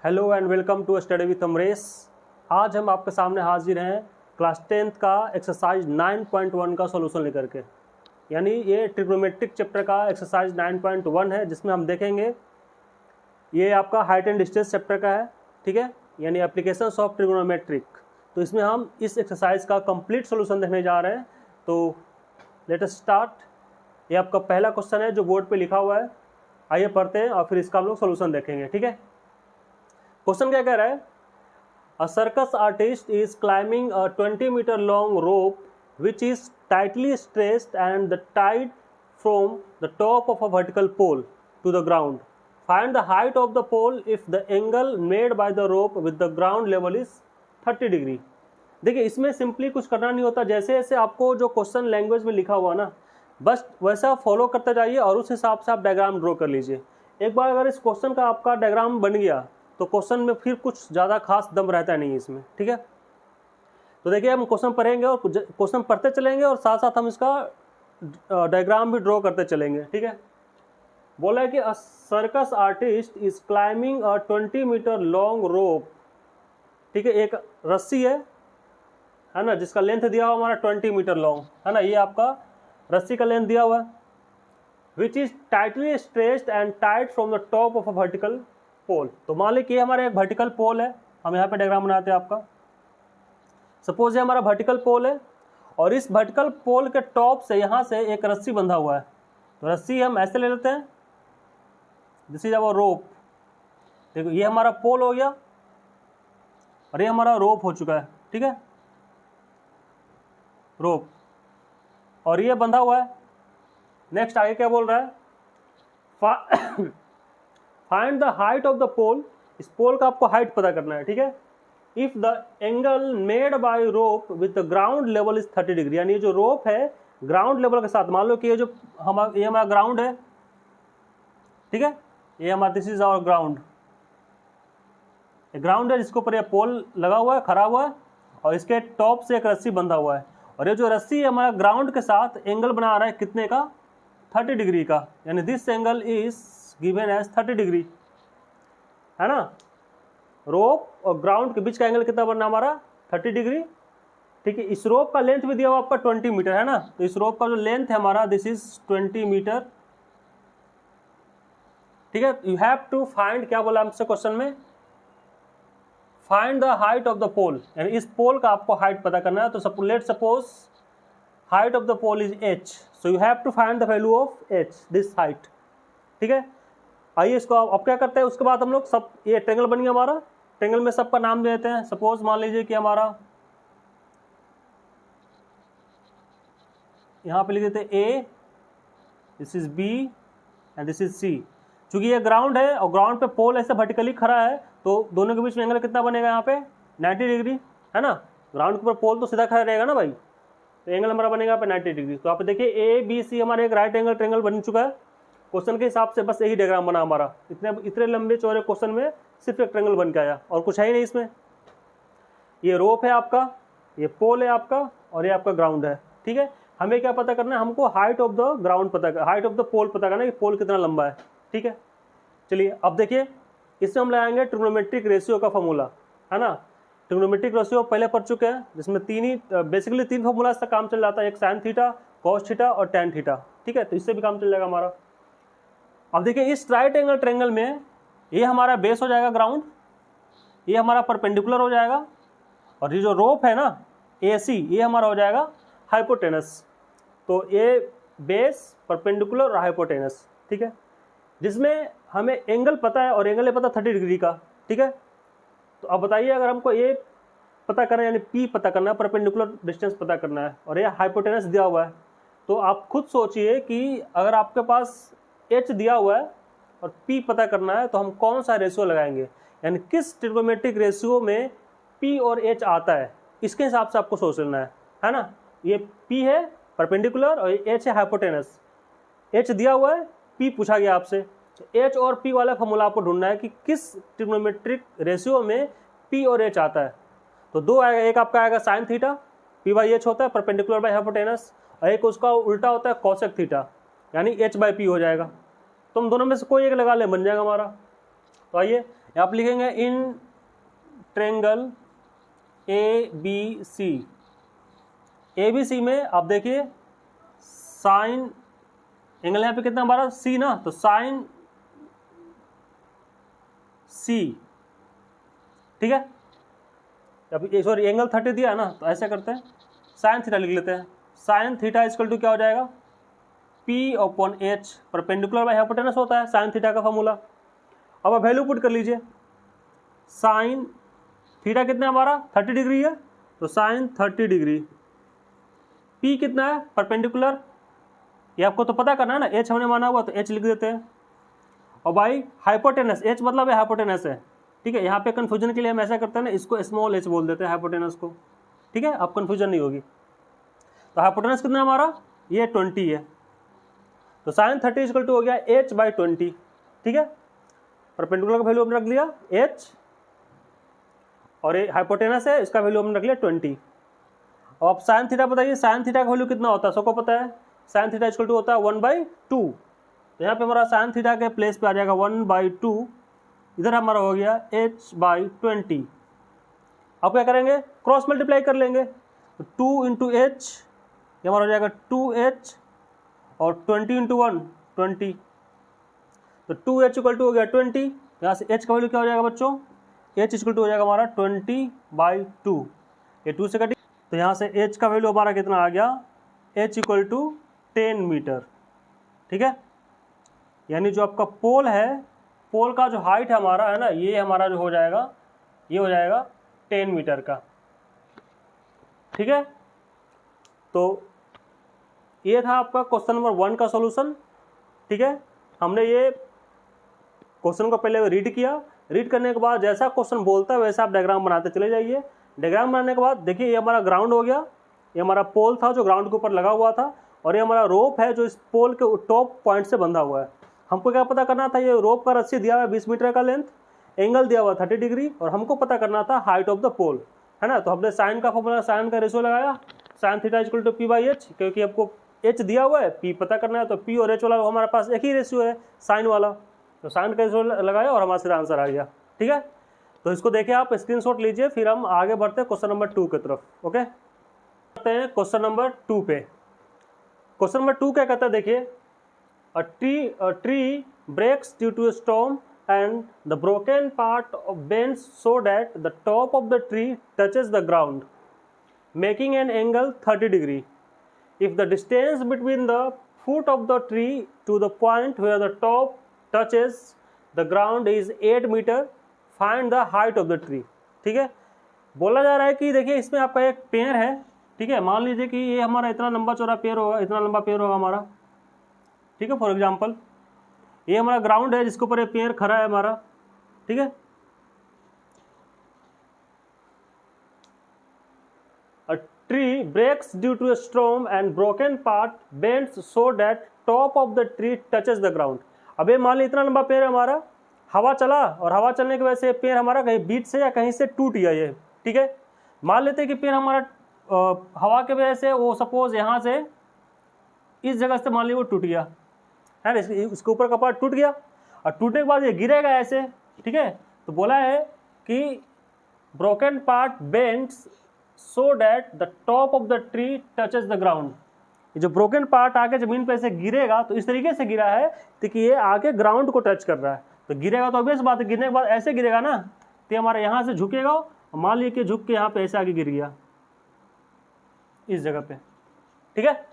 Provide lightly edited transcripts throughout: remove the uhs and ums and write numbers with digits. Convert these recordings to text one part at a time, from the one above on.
Hello and welcome to study with Amresh. आज हम आपके सामने हाजिर हैं क्लास 10th का एक्सरसाइज 9.1 का सॉल्यूशन लेकर के। यानी ये ट्रिग्नोमेट्रिक चैप्टर का एक्सरसाइज 9.1 है, जिसमें हम देखेंगे ये आपका हाइट एंड डिस्टेंस चैप्टर का है, ठीक है, यानी एप्लीकेशंस ऑफ ट्रिग्नोमेट्रिक। तो इसमें हम इस एक्सरसाइज का कंप्लीट सॉल्यूशन देखने जा रहे हैं। तो लेट अस स्टार्ट। ये आपका पहला क्वेश्चन है जो बोर्ड पे लिखा हुआ है। आइए पढ़ते हैं और फिर इसका हम लोग सॉल्यूशन देखेंगे, ठीक है। क्वेश्चन क्या कह रहा है? A circus artist is climbing a 20 metre long rope which is tightly stretched and the tied from the top of a vertical pole to the ground. Find the height of the pole if the angle made by the rope with the ground level is 30 degree. देखिए, इसमें simply कुछ करना नहीं होता। जैसे जैसे आपको जो क्वेश्चन लैंग्वेज में लिखा हुआ ना, बस वैसा फॉलो करते जाइए और उस हिसाब से आप डायग्राम ड्रॉ कर लीजिए। एक बार अगर इस क्वेश्चन का आपका डायग्राम बन गया तो क्वेश्चन में फिर कुछ ज़्यादा खास दम रहता नहीं है इसमें, ठीक है। तो देखिए, हम क्वेश्चन पढ़ेंगे और क्वेश्चन पढ़ते चलेंगे और साथ साथ हम इसका डायग्राम भी ड्रॉ करते चलेंगे, ठीक है। बोला है कि a circus artist is climbing a 20 metre long rope, ठीक है। एक रस्सी है ना, जिसका लेंथ दिया हुआ हमारा 20 मीटर लॉन्ग है ना। ये आपका रस्सी का लेंथ दिया हुआ है, which is tightly stretched and tight from the top of a vertical pole. तो मान लीजिए ये हमारा एक वर्टिकल पोल है। हम यहाँ पे डायग्राम बनाते हैं आपका। सपोज ये हमारा वर्टिकल पोल है और इस वर्टिकल पोल के टॉप से यहाँ से एक रस्सी बंधा हुआ है। तो रस्सी हम ऐसे ले लेते हैं, दिस इज अवर रोप। देखो, ये हमारा पोल हो गया और ये हमारा रोप हो चुका है, ठीक है, रोप, और ये बंधा हुआ है। नेक्स्ट आगे क्या बोल रहा है? Find the height of the pole. इस पोल का आपको हाइट पता करना है, ठीक है। If the angle made bye rope with the ground level is 30 degree. यानी ये जो रोप है ग्राउंड लेवल के साथ, मान लो कि ये हमारा ग्राउंड है, ठीक है, ये हमारा this is our ground. Ground है जिसके ऊपर ये पोल लगा हुआ है, खड़ा हुआ है, और इसके टॉप से एक रस्सी बंधा हुआ है। और ये जो रस्सी है हमारा ग्राउंड के साथ एंगल बना रहा है कितने का? 30 डिग्री का। यानी this angle is given as 30 degree, है ना। रोप और ग्राउंड के बीच का एंगल कितना बनना हमारा? 30 डिग्री, ठीक है। इस रोप का लेंथ भी दिया हुआ आपका 20 मीटर है ना। तो इस रोप का जो लेंथ है हमारा, दिस इज 20 मीटर, ठीक है। यू हैव टू फाइंड, क्या बोला हमसे क्वेश्चन में? Find the height of the pole. यानी इस पोल का आपको हाइट पता करना है। तो let suppose height of the pole is h, so you have to find the value of h, this height, ठीक है। आइए इसको अब क्या करते हैं, उसके बाद हम लोग सब, ये ट्रेंगल बन गया हमारा। ट्रेंगल में सबका नाम दे देते हैं। सपोज मान लीजिए कि हमारा यहाँ पे लिख देते हैं A, this is B and this is C। चूंकि ये ग्राउंड है और ग्राउंड पे पोल ऐसे वर्टिकली खड़ा है, तो दोनों के बीच में एंगल कितना बनेगा यहाँ पे? 90 डिग्री, है ना। ग्राउंड के ऊपर पोल तो सीधा खड़ा रहेगा ना भाई, तो एंगल हमारा बनेगा यहाँ पे 90 डिग्री। तो आप देखिए ABC हमारे एक राइट एंगल ट्रेंगल बन चुका है। क्वेश्चन के हिसाब से बस यही डायग्राम बना हमारा। इतने लंबे चौड़े क्वेश्चन में सिर्फ एक ट्रेंगल बन के आया और कुछ है ही नहीं इसमें। ये रोप है आपका, ये पोल है आपका, और ये आपका ग्राउंड है, ठीक है। हमें क्या पता करना है? हमको height of the ground height of the pole पता करना है कि पोल कितना लंबा है, ठीक है। चलिए अब देखिए, इसमें हम लगाएंगे ट्रिग्नोमेट्रिक रेशियो का फॉर्मूला, है ना। ट्रिग्नोमेट्रिक रेशियो पहले पढ़ चुके हैं, जिसमें बेसिकली तीन फॉर्मूला से काम चल जाता है। एक साइन थीटा, कॉस थीटा और टैन थीटा, ठीक है। तो इससे भी काम चल जाएगा हमारा। अब देखिए, इस राइट एंगल ट्रेंगल में ये हमारा बेस हो जाएगा ग्राउंड, ये हमारा परपेंडिकुलर हो जाएगा, और ये जो रोप है ना AC, ये हमारा हो जाएगा हाइपोटेनस। तो ये बेस, परपेंडिकुलर और हाइपोटेनस, ठीक है। जिसमें हमें एंगल पता है और एंगल है पता 30 डिग्री का, ठीक है। तो अब बताइए, अगर हमको ये पता करना है, यानी P पता करना है, परपेंडिकुलर डिस्टेंस पता करना है, और ये हाइपोटेनस दिया हुआ है, तो आप खुद सोचिए कि अगर आपके पास H दिया हुआ है और P पता करना है, तो हम कौन सा रेशियो लगाएंगे, यानी किस ट्रिग्नोमेट्रिक रेशियो में P और H आता है, इसके हिसाब से आपको सोच लेना है ना। ये P है परपेंडिकुलर और H है हाइपोटेनस। H दिया हुआ है, P पूछा गया आपसे, तो H और P वाला फॉर्मूला आपको ढूंढना है कि किस ट्रिग्नोमेट्रिक रेशियो में P और H आता है। तो दो आएगा, एक आपका आएगा sine theta, P by H होता है परपेंडिकुलर बाई हाइपोटेनस, और एक उसका उल्टा होता है कॉसेक थीटा, यानी H बाई P हो जाएगा। तो हम दोनों में से कोई एक लगा लें, बन जाएगा हमारा। तो आइए यहाँ आप लिखेंगे इन ट्रेंगल ABC, ABC में आप देखिए साइन एंगल यहाँ पे कितना हमारा C ना, तो साइन C, ठीक है। अब सॉरी एंगल 30 दिया ना, तो ऐसा करते हैं साइन थीटा लिख लेते हैं। साइन थीटा इक्वल टू क्या हो जाएगा, P/H, परपेंडिकुलर बाय हाइपोटेनस होता है साइन थीटा का फॉर्मूला। अब आप वैल्यू पुट कर लीजिए, साइन थीटा कितना है हमारा 30 डिग्री है, तो साइन 30 डिग्री, P कितना है परपेंडिकुलर, ये आपको तो पता करना है ना, H हमने माना हुआ तो H लिख देते हैं। और बाई हाइपोटेनस, H मतलब है हाइपोटेनस है, ठीक है। यहाँ पे कन्फ्यूजन के लिए हम ऐसा करते हैं ना, इसको स्मॉल h बोल देते हैं हाइपोटेनस को, ठीक है, अब कन्फ्यूजन नहीं होगी। तो हाइपोटेनस कितना है हमारा, ये 20 है, तो साइन 30 इक्वल टू हो गया H/20, ठीक है। परपेंडिकुलर का वैल्यू हमने रख लिया H, और ये हाइपोटेनस है, इसका वैल्यू हमने रख लिया 20। अब आप साइन थीटा बताइए, साइन थीटा का वैल्यू कितना होता है, सबको पता है, साइन थीटा इक्वल टू होता है 1/2। तो यहाँ पे हमारा साइन थीटा के प्लेस पे आ जाएगा 1/2, इधर हमारा हो गया H/20। अब क्या करेंगे, क्रॉस मल्टीप्लाई कर लेंगे, तो 2 × H, ये हमारा हो जाएगा 2H, और 20 × 1 20, तो 2H इक्वल टू हो गया 20। यहाँ से H का वैल्यू क्या हो जाएगा बच्चों, H इक्वल टू हो जाएगा हमारा 20/2, ये 2 से कटी, तो यहाँ से H का वैल्यू हमारा कितना आ गया, H इक्वल टू 10 मीटर, ठीक है। यानी जो आपका पोल है, पोल का जो हाइट है हमारा है ना, ये हमारा जो हो जाएगा, ये हो जाएगा 10 मीटर का, ठीक है। तो ये था आपका क्वेश्चन नंबर 1 का सॉल्यूशन, ठीक है। हमने ये क्वेश्चन को पहले रीड किया, रीड करने के बाद जैसा क्वेश्चन बोलता है वैसा आप डायग्राम बनाते चले जाइए। डायग्राम बनाने के बाद देखिए ये हमारा ग्राउंड हो गया, ये हमारा पोल था जो ग्राउंड के ऊपर लगा हुआ था, और ये हमारा रोप है जो इस पोल के टॉप पॉइंट से बंधा हुआ है। हमको क्या पता करना था, ये रोप का रस्सी दिया हुआ है 20 मीटर का लेंथ, एंगल दिया हुआ 30 डिग्री, और हमको पता करना था हाइट ऑफ द पोल, है ना। तो हमने साइन का फॉर्मूला, साइन का रेशियो लगाया, sine theta equal to P/H, क्योंकि आपको H दिया हुआ है, P पता करना है, तो P और H वाला हमारे पास एक ही रेशियो है साइन वाला, तो साइन का रेशियो लगाया और हमारे से आंसर आ गया, ठीक है। तो इसको देखिए आप स्क्रीनशॉट लीजिए, फिर हम आगे बढ़ते हैं क्वेश्चन नंबर 2 की तरफ, ओके। बढ़ते हैं क्वेश्चन नंबर 2 पे। क्वेश्चन नंबर 2 क्या कहता है, देखिए, a tree breaks due to a storm and the broken part bends so that the top of the tree touches the ground, making an angle 30 degree. If the distance between the foot of the tree to the point where the top touches the ground is 8 meter, find the height of the tree, ठीक है। बोला जा रहा है कि देखिए इसमें आपका एक पेड़ है, ठीक है, मान लीजिए कि ये हमारा इतना लंबा चौड़ा पेड़ होगा, इतना लंबा पेड़ होगा हमारा, ठीक है। फॉर एग्जांपल ये हमारा ग्राउंड है जिसके ऊपर ये पेड़ खड़ा है हमारा, ठीक है। A tree breaks due to a storm and broken part bends so that top of the tree touches the ground. अब ये मान ली इतना लंबा पेड़ है हमारा, हवा चला और हवा चलने की वजह से पेड़ हमारा कहीं बीच से या कहीं से टूट गया ये, ठीक है। मान लेते हैं कि पेड़ हमारा हवा की वजह से वो सपोज यहाँ से इस जगह से मान ली वो टूट गया है ना, इसके ऊपर का पार्ट टूट गया, और टूटने के बाद ये गिरेगा ऐसे, ठीक है। तो बोला है कि broken part bends so that the top of the tree touches the ground. ये जो ब्रोकन पार्ट आके जमीन पे ऐसे गिरेगा, तो इस तरीके से गिरा है कि ये आके ग्राउंड को टच कर रहा है, तो गिरेगा तो ऑब्वियस बात है, गिरने के बाद ऐसे गिरेगा ना, तो हमारे यहाँ से झुकेगा, और मान लीजिए कि झुक के यहाँ पे ऐसे आगे गिर गया इस जगह पे, ठीक है।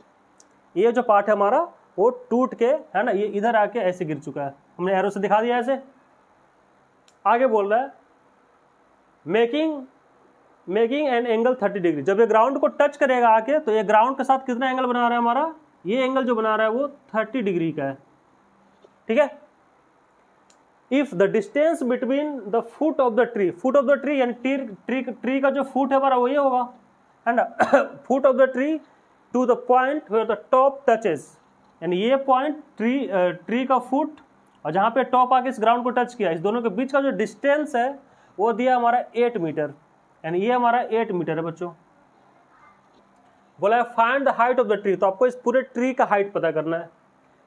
ये जो पार्ट है हमारा वो टूट के, है ना, ये इधर आके ऐसे गिर चुका है, हमने एरो से दिखा दिया ऐसे। आगे बोल रहा है मेकिंग एन एंगल 30 डिग्री। जब ये ग्राउंड को टच करेगा आके, तो ये ग्राउंड के साथ कितना एंगल बना रहा है हमारा, ये एंगल जो बना रहा है वो 30 डिग्री का है, ठीक है। If the distance between the foot of the tree यानी ट्री का जो फुट है हमारा वो ये होगा, है ना, foot of the tree to the point where the top touches, यानी ये पॉइंट ट्री का फुट और जहाँ पे टॉप आके इस ग्राउंड को टच किया, इस दोनों के बीच का जो डिस्टेंस है वो दिया हमारा 8 मीटर, यानी ये हमारा 8 मीटर है बच्चों। बोला है find the height of the tree, तो आपको इस पूरे ट्री का हाइट पता करना है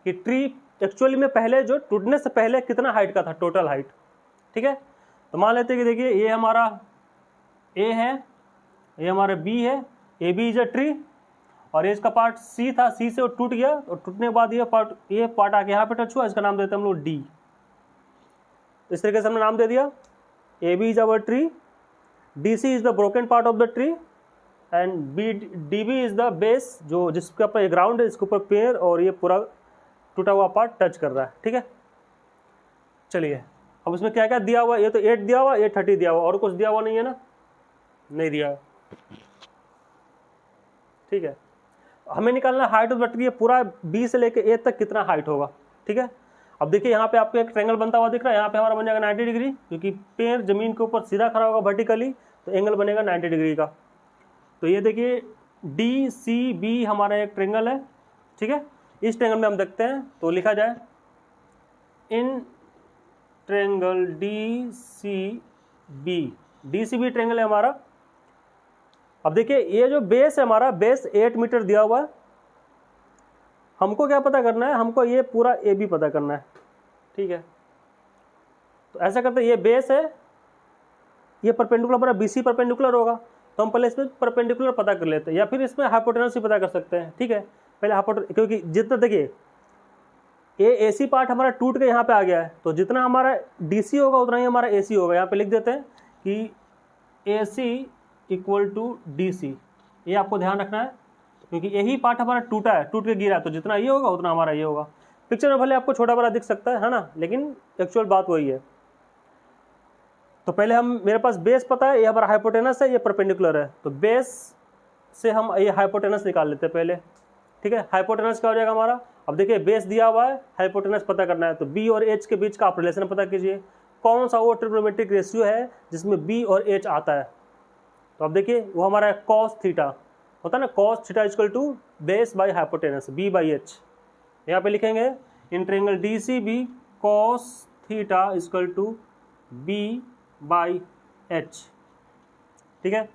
कि ट्री एक्चुअली में पहले जो टूटने से पहले कितना हाइट का था, टोटल हाइट, ठीक है। तो मान लेते हैं कि देखिए ये हमारा ए है, ये हमारा बी है, A B is a tree, और ये इसका पार्ट सी था, सी से वो टूट गया और टूटने के बाद ये पार्ट आके यहाँ पे टच हुआ, इसका नाम देते हैं हम लोग डी। इस तरीके से हमने नाम दे दिया, A B is our tree, D C is the broken part of the tree, and B D B is the base, जो जिसके ऊपर ग्राउंड है, इसके ऊपर पेड़ और ये पूरा टूटा हुआ पार्ट टच कर रहा है। ठीक है, चलिए अब इसमें क्या क्या दिया हुआ, ये तो 8 दिया हुआ, ये 30 दिया हुआ, और कुछ दिया हुआ नहीं है ना, नहीं दिया। ठीक है, हमें निकालना हाइट ऑफ द ट्री, पूरा बी से लेके ए तक कितना हाइट होगा। ठीक है, अब देखिए यहाँ पे आपको एक ट्रायंगल बनता हुआ दिख रहा है, यहाँ पे हमारा बन जाएगा 90 डिग्री, क्योंकि पेड़ जमीन के ऊपर सीधा खड़ा होगा वर्टिकली, तो एंगल बनेगा 90 डिग्री का। तो ये देखिए डी सी बी हमारा एक ट्रायंगल है। ठीक है, इस ट्रायंगल में हम देखते हैं, तो लिखा जाए in triangle D C B triangle है हमारा। अब देखिए ये जो बेस है हमारा, बेस 8 मीटर दिया हुआ है, हमको क्या पता करना है, हमको ये पूरा ए बी पता करना है। ठीक है, तो ऐसा करते हैं, ये बेस है, ये परपेंडिकुलर हमारा बी सी परपेंडिकुलर होगा, तो हम पहले इसमें परपेंडिकुलर पता कर लेते हैं, या फिर इसमें हाइपोटेनस भी पता कर सकते हैं। ठीक है, पहले हाइपोटेनस, क्योंकि जितना देखिए ये ए सी पार्ट हमारा टूट के यहाँ पे आ गया है, तो जितना हमारा डी सी होगा उतना ही हमारा ए सी होगा। यहाँ पे लिख देते हैं कि ए सी इक्वल टू डी सी, ये आपको ध्यान रखना है, क्योंकि यही पार्ट हमारा टूटा है, टूट के गिरा है, तो जितना ये होगा उतना हमारा ये होगा। पिक्चर में भले आपको छोटा बड़ा दिख सकता है ना, लेकिन एक्चुअल बात वही है। तो पहले हम, मेरे पास बेस पता है, ये हमारा हाइपोटेनस है, ये परपेंडिकुलर है, तो बेस से हम ये हाइपोटेनस निकाल लेते हैं पहले। ठीक है, हाइपोटेनस क्या हो जाएगा हमारा, अब देखिए बेस दिया हुआ है, हाइपोटेनस पता करना है, तो बी और एच के बीच का आप रिलेशन पता कीजिए, कौन सा वो ट्रिग्नोमेट्रिक रेशियो है जिसमें बी और एच आता है। तो अब देखिए वो हमारा है कॉस थीटा, होता है ना, cos theta equal to base by hypotenuse B by H. यहाँ पे लिखेंगे in triangle D C B cos theta equal to B by H. ठीक है,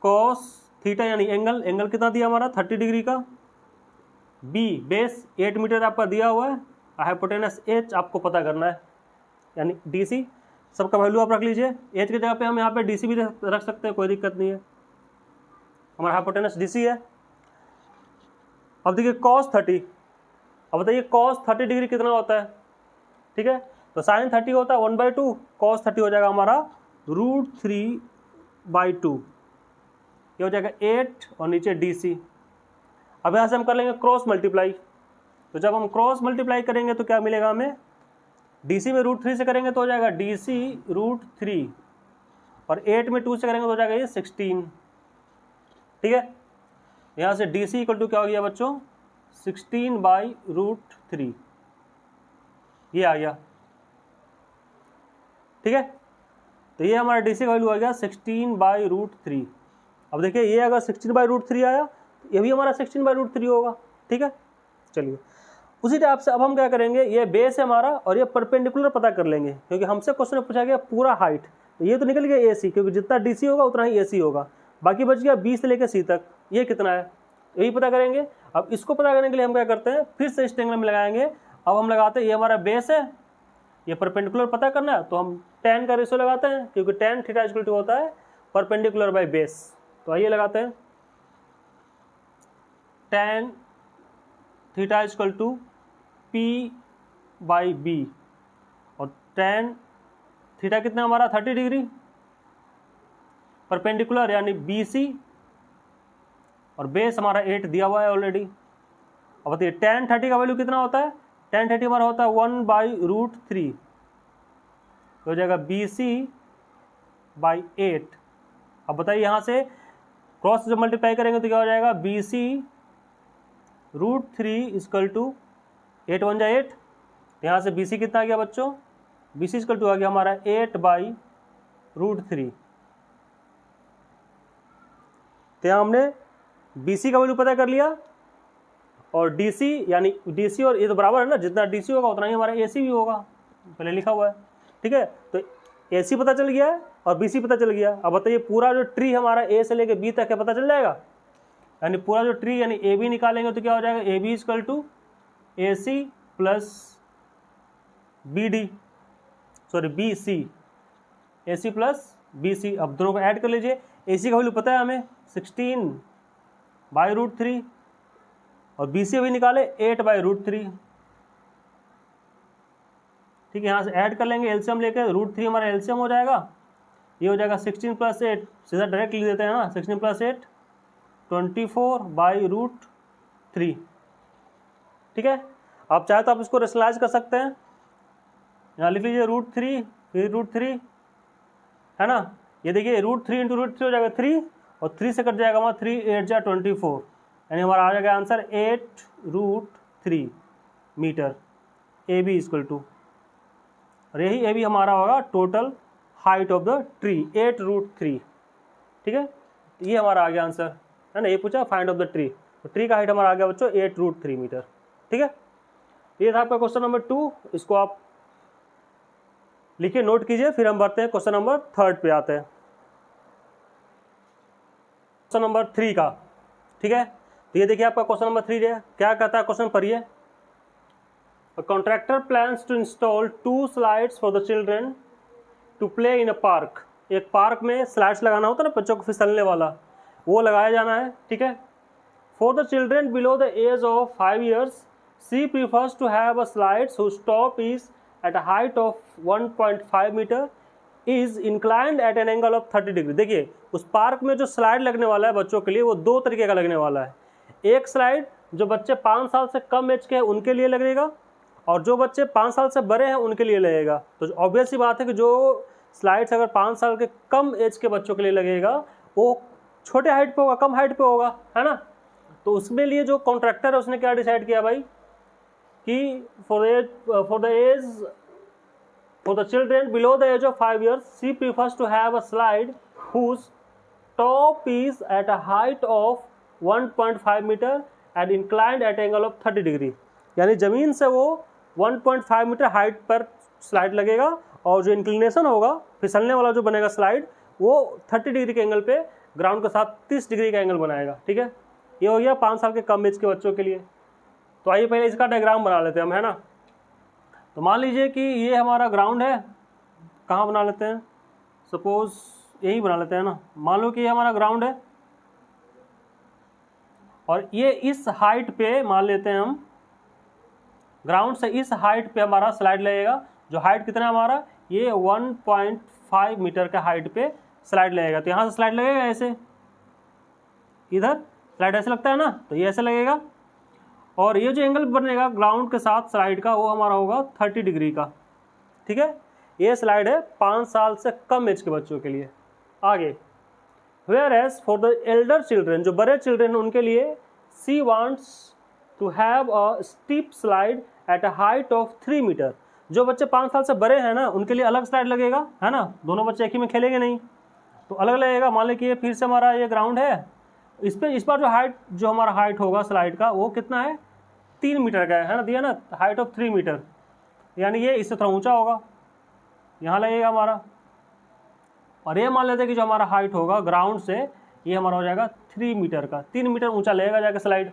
कॉस थीटा यानी एंगल, एंगल कितना दिया हमारा 30 डिग्री का, बी बेस 8 मीटर आपका दिया हुआ है, हाइपोटेनस एच आपको पता करना है, यानी डी सी सबका वैल्यू आप रख लीजिए, एच की जगह पे हम यहाँ पे डी सी भी रख सकते हैं, कोई दिक्कत नहीं है, हमारा हाइपोटेनस डी सी है। अब देखिए cos 30, अब बताइए cos 30 डिग्री कितना होता है। ठीक है, तो sin 30 होता है 1/2, cos 30 हो जाएगा हमारा √3/2, ये हो जाएगा 8 और नीचे डी सी। अब यहाँ से हम कर लेंगे क्रॉस मल्टीप्लाई, तो जब हम क्रॉस मल्टीप्लाई करेंगे तो क्या मिलेगा हमें, डी सी में √3 से करेंगे तो हो जाएगा डी सी √3, और 8 में 2 से करेंगे तो हो जाएगा ये 16। ठीक है, यहाँ से डी सी इक्वल टू क्या हो गया बच्चों, 16/√3, ये आ गया। ठीक है, तो ये हमारा डी सी का वैल्यू आ गया 16/√3। अब देखिए ये अगर 16/√3 आया, तो ये भी हमारा 16/√3 होगा। ठीक है, चलिए उसी टाइप से अब हम क्या करेंगे, ये बेस है हमारा और ये परपेंडिकुलर पता कर लेंगे, क्योंकि हमसे क्वेश्चन में पूछा गया पूरा हाइट, तो ये तो निकल गया ए सी, क्योंकि जितना डी सी होगा उतना ही ए सी होगा, बाकी बच गया बी से लेकर सी तक, ये कितना है यही पता करेंगे। अब इसको पता करने के लिए हम क्या करते हैं, फिर से इस ट्रायंगल में लगाएंगे। अब हम लगाते हैं, ये हमारा बेस है, ये परपेंडिकुलर पता करना है, तो हम tan का रेशियो लगाते हैं, क्योंकि tan थीटा इक्वल टू होता है परपेंडिकुलर बाई बेस। तो आइए लगाते हैं, tan theta equal to P by B, और tan थीटा कितना हमारा 30 डिग्री परपेंडिकुलर यानी बी सी, और बेस हमारा 8 दिया हुआ है ऑलरेडी। अब बताइए tan 30 का वैल्यू कितना होता है, tan 30 हमारा होता है 1/√3, तो हो जाएगा बी सी बाई 8। अब बताइए यहाँ से क्रॉस जब मल्टीप्लाई करेंगे तो क्या हो जाएगा, बी सी √3 इक्वल टू 8 1 जा 8, यहाँ से बी सी कितना आ गया बच्चों, बी सी इक्वल टू आ गया हमारा 8/√3। तो यहाँ हमने बी सी का वैल्यू पता कर लिया, और डी सी यानी डी सी और ये तो बराबर है ना, जितना डी सी होगा उतना ही हमारा ए सी भी होगा, पहले लिखा हुआ है। ठीक है, तो ए सी पता चल गया है और बी सी पता चल गया। अब बताइए पूरा जो ट्री हमारा ए से लेके बी तक है पता चल जाएगा, यानी पूरा जो ट्री यानी ए बी निकालेंगे तो क्या हो जाएगा, A B equal to A C plus B D, sorry B C, AC plus BC। अब दोनों को ऐड कर लीजिए। AC का वैल्यू पता है हमें 16/√3 और BC अभी निकाले 8/√3। ठीक है, यहाँ से ऐड कर लेंगे एलसीएम लेकर, √3 हमारा एलसीएम हो जाएगा। ये हो जाएगा 16 + 8, सीधा डायरेक्ट लिख देते हैं ना, 16 + 8 24/√3। ठीक है, आप चाहे तो आप इसको रेशनलाइज कर सकते हैं। यहाँ लिख लीजिए √3 फिर √3, है ना। ये देखिए √3 × √3 हो जाएगा 3 और 3 से कट जाएगा हमारा 3 8 जा 24, यानी हमारा आ जाएगा आंसर 8√3 मीटर। AB = और यही AB हमारा होगा total height of the tree, 8√3। ठीक है, ये हमारा आ गया आंसर, है ना। ये पूछा फाइंड ऑफ द ट्री, तो ट्री का हाइट हमारा आ गया बच्चों 8√3 मीटर। ठीक है, ये था आपका क्वेश्चन नंबर 2। इसको आप लिखिए, नोट कीजिए, फिर हम बढ़ते हैं क्वेश्चन नंबर 3 पे आते हैं, क्वेश्चन नंबर 3 का। ठीक है, तो ये देखिए आपका क्वेश्चन नंबर 3 है। क्या कहता है क्वेश्चन, पढ़िए। A contractor plans to install 2 slides for the children to play in a park। एक पार्क में स्लाइड्स लगाना होता है ना बच्चों को फिसलने वाला, वो लगाया जाना है। ठीक है, for the children below the age of 5 years she prefers to have a slides whose top is at a height of 1.5 meter is inclined at an angle of 30 degree. देखिए उस पार्क में जो स्लाइड लगने वाला है बच्चों के लिए, वो 2 तरीके का लगने वाला है। एक स्लाइड जो बच्चे 5 साल से कम एज के हैं उनके लिए लगेगा, और जो बच्चे 5 साल से बड़े हैं उनके लिए लगेगा। तो ऑब्वियस सी बात है कि जो स्लाइड्स अगर 5 साल के कम एज के बच्चों के लिए लगेगा वो छोटे हाइट पे होगा, कम हाइट पे होगा, है ना। तो उसके लिए जो कॉन्ट्रैक्टर है उसने क्या डिसाइड किया भाई कि for the children below the age of 5 years she prefers to have a slide whose top is at a height of 1.5 metre and inclined at angle of 30 degree. यानी जमीन से वो 1.5 मीटर हाइट पर slide लगेगा, और जो inclination होगा, फिसलने वाला जो बनेगा स्लाइड, वो 30 डिग्री के एंगल पे ग्राउंड के साथ 30 डिग्री का एंगल बनाएगा। ठीक है, ये हो गया 5 साल के कम एज के बच्चों के लिए। तो आइए पहले इसका डायग्राम बना लेते हैं हम, है ना। तो मान लीजिए कि ये हमारा ग्राउंड है, कहाँ बना लेते हैं, सपोज यही बना लेते हैं ना। मान लो कि ये हमारा ग्राउंड है और ये इस हाइट पे मान लेते हैं हम, ग्राउंड से इस हाइट पे हमारा स्लाइड लगेगा। जो हाइट कितना है हमारा, ये 1.5 मीटर का हाइट पे स्लाइड लगेगा। तो यहाँ से स्लाइड लगेगा ऐसे, इधर स्लाइड ऐसे लगता है ना, तो ये ऐसे लगेगा। और ये जो एंगल बनेगा ग्राउंड के साथ स्लाइड का, वो हमारा होगा 30 डिग्री का। ठीक है, ये स्लाइड है 5 साल से कम एज के बच्चों के लिए। आगे, whereas for the elder children, जो बड़े चिल्ड्रेन उनके लिए she wants to have a steep slide at a height of 3 metre. जो बच्चे 5 साल से बड़े हैं ना उनके लिए अलग स्लाइड लगेगा, है ना। दोनों बच्चे एक ही में खेलेंगे नहीं, तो अलग लगेगा। मान लीजिए फिर से हमारा ये ग्राउंड है, इस पर जो हमारा हाइट होगा स्लाइड का, वो कितना है, 3 मीटर का है ना, दिया ना, हाइट ऑफ 3 मीटर, यानी ये इससे थोड़ा ऊंचा होगा, यहाँ लगेगा हमारा। और ये मान लेते हैं कि जो हमारा हाइट होगा ग्राउंड से, ये हमारा हो जाएगा 3 मीटर का, 3 मीटर ऊंचा लगेगा जाके slide.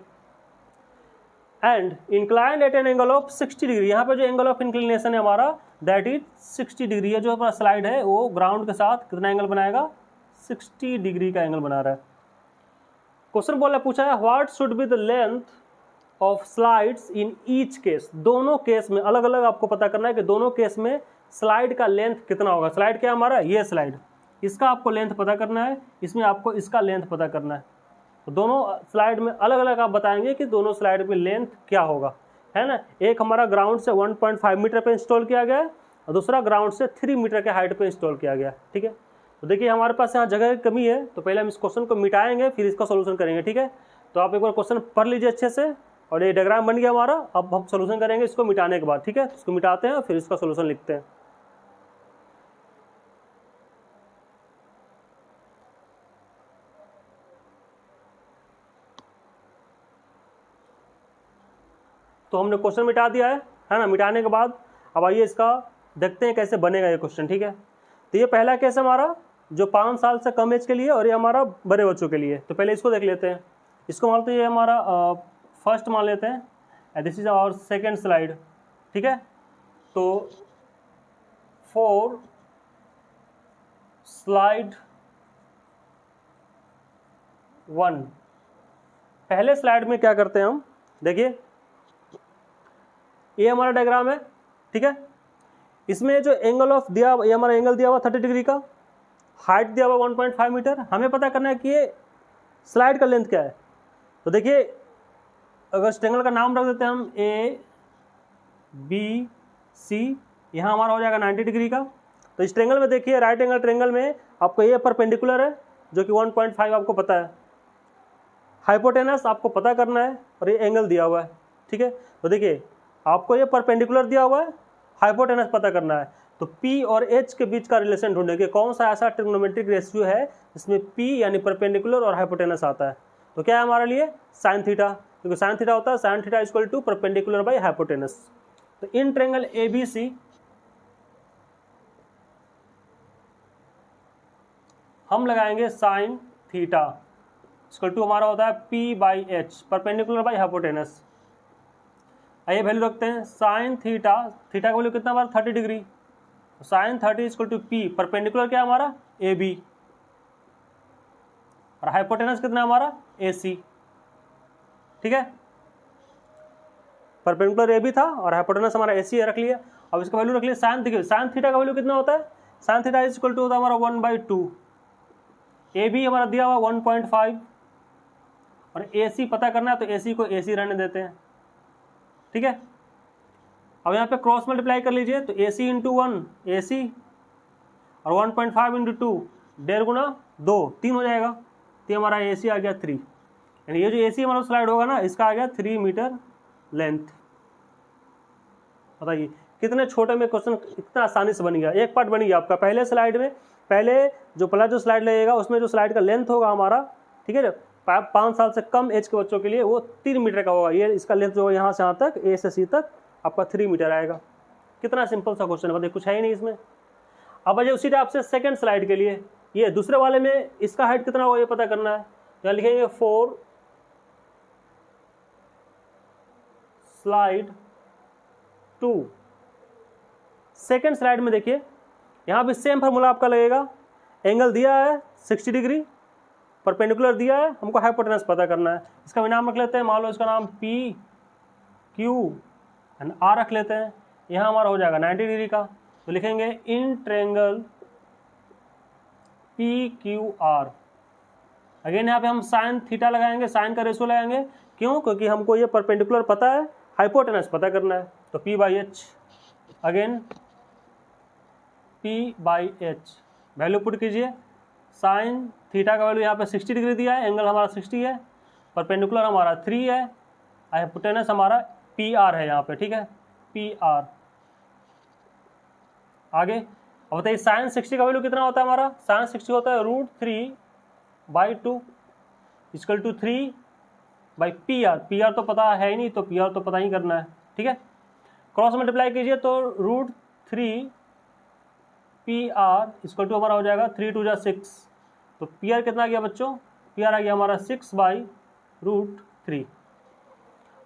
And inclined eight an angle of 60 degree, यहाँ पे जो एंगल ऑफ इंक्लिनेशन है हमारा दैट इज 60 डिग्री है। जो हमारा स्लाइड है वो ग्राउंड के साथ कितना एंगल बनाएगा, 60 डिग्री का एंगल बना रहा है। क्वेश्चन बोला पूछा है what should be the length of slides in each case. दोनों केस में अलग अलग आपको पता करना है कि दोनों केस में स्लाइड का लेंथ कितना होगा। स्लाइड क्या हमारा, ये स्लाइड, इसका आपको लेंथ पता करना है, इसमें आपको इसका लेंथ पता करना है। तो दोनों स्लाइड में अलग अलग आप बताएंगे कि दोनों स्लाइड में लेंथ क्या होगा, है ना। एक हमारा ग्राउंड से 1.5 मीटर पे इंस्टॉल किया गया है और दूसरा ग्राउंड से 3 मीटर के हाइट पे इंस्टॉल किया गया। ठीक है, तो देखिए हमारे पास यहाँ जगह की कमी है, तो पहले हम इस क्वेश्चन को मिटाएंगे फिर इसका सोल्यूशन करेंगे। ठीक है, तो आप एक बार क्वेश्चन पढ़ लीजिए अच्छे से, और ये डायग्राम बन गया हमारा। अब हम सोल्यूशन करेंगे इसको मिटाने के बाद। ठीक है, तो इसको मिटाते हैं फिर इसका सोल्यूशन लिखते हैं। तो हमने क्वेश्चन मिटा दिया है ना। मिटाने के बाद अब आइए इसका देखते हैं कैसे बनेगा ये क्वेश्चन। ठीक है, तो ये पहला केस हमारा जो 5 साल से कम एज के लिए, और ये हमारा बड़े बच्चों के लिए। तो पहले इसको देख लेते हैं। इसको मान लेते हैं ये हमारा फर्स्ट मान लेते हैं, this is our second slide. ठीक है, तो स्लाइड 1। पहले स्लाइड में क्या करते हैं हम, देखिए ये हमारा डायग्राम है, ठीक है। इसमें जो एंगल ऑफ दिया, ये हमारा एंगल दिया हुआ 30 डिग्री का, हाइट दिया हुआ 1.5 मीटर। हमें पता करना है कि ये स्लाइड का लेंथ क्या है। तो देखिए अगर इस ट्रेंगल का नाम रख देते हैं हम ए बी सी, यहाँ हमारा हो जाएगा 90 डिग्री का। तो इस ट्रेंगल में देखिए राइट एंगल ट्रेंगल में आपको ये परपेंडिकुलर है जो कि 1.5 आपको पता है, हाइपोटेनस आपको पता करना है और ये एंगल दिया हुआ है, ठीक है। तो देखिए आपको ये परपेंडिकुलर दिया हुआ है, हाइपोटेनस पता करना है। तो P और H के बीच का रिलेशन ढूंढने के कौन सा ऐसा ट्रिग्नोमेट्रिक रेशियो है जिसमें P यानी परपेंडिकुलर और हाइपोटेनस आता है। तो क्या है हमारे लिए साइन थीटा, क्योंकि साइन थीटा होता है sine theta equal to perpendicular by hypotenuse. तो इन ट्रेंगल ABC हम लगाएंगे साइन थीटा इक्वल टू हमारा होता है P/H, परपेंडिकुलर बाई हाइपोटेनस। आइए वैल्यू रखते हैं, साइन थीटा, थीटा का वैल्यू कितना हमारा 30 degree, sine 30 equal to P, perpendicular क्या है हमारा AB, और हाइपोटेनस कितना है हमारा AC, ठीक है। परपेंडिकुलर AB था और हाइपोटेनस हमारा AC है, रख लिया। अब इसका वैल्यू रख लिया साइन, देखिए साइन थीटा का वैल्यू कितना होता है, साइन थीटा इक्वल टू होता है हमारा 1/2, AB हमारा दिया हुआ 1.5 और AC पता करना है तो AC को AC रहने देते हैं, ठीक है। अब यहाँ पे क्रॉस मल्टीप्लाई कर लीजिए तो AC इंटू 1 AC और 1.5 इंटू 2 1.5 गुना 2 3 हो जाएगा। तो ये हमारा AC आ गया 3, यानी ये जो AC हमारा स्लाइड होगा ना इसका आ गया 3 मीटर लेंथ। बताइए कितने छोटे में क्वेश्चन इतना आसानी से बन गया, एक पार्ट बन गया आपका। पहले स्लाइड में पहले जो पहला जो स्लाइड लगेगा उसमें जो स्लाइड का लेंथ होगा हमारा, ठीक है, 5 साल से कम एज के बच्चों के लिए वो 3 मीटर का होगा। ये इसका लेंथ जो होगा यहाँ से यहाँ तक A से C तक आपका 3 मीटर आएगा। कितना सिंपल सा क्वेश्चन है, बताइए कुछ है ही नहीं इसमें। अब अजय उसी टाइप से सेकंड स्लाइड के लिए, ये दूसरे वाले में इसका हाइट कितना होगा ये पता करना है। यहाँ लिखेंगे 4 स्लाइड 2। सेकंड स्लाइड में देखिए यहाँ भी सेम फार्मूला आपका लगेगा, एंगल दिया है 60 डिग्री, परपेंडिकुलर दिया है, हमको हाइपोटेनस पता करना है। इसका भी नाम रख लेते हैं, मान लो इसका नाम P Q एंड R रख लेते हैं। यहाँ हमारा हो जाएगा 90 डिग्री का, तो लिखेंगे इन ट्रेंगल PQR। अगेन यहाँ पे हम साइन थीटा लगाएंगे, साइन का रेशियो लगाएंगे, क्यों, क्योंकि हमको ये परपेंडिकुलर पता है, हाइपोटेनस पता करना है। तो P/H, again P/H value put कीजिए। साइन थीटा का वैल्यू यहाँ पे 60 डिग्री दिया है, एंगल हमारा 60 है, परपेंडिकुलर हमारा 3 है, हाइपोटेनस हमारा PR है यहाँ पे, ठीक है, PR। आगे अब बताइए साइन 60 का वैल्यू कितना होता है हमारा, साइन 60 होता है √3/2 इक्वल टू 3/PR। PR तो पता है ही नहीं, तो PR तो पता ही करना है, ठीक है। क्रॉस मल्टीप्लाई कीजिए तो √3PR इक्वल टू हमारा हो जाएगा 3 2 6। तो PR कितना आ गया बच्चों, PR आ गया हमारा 6/√3।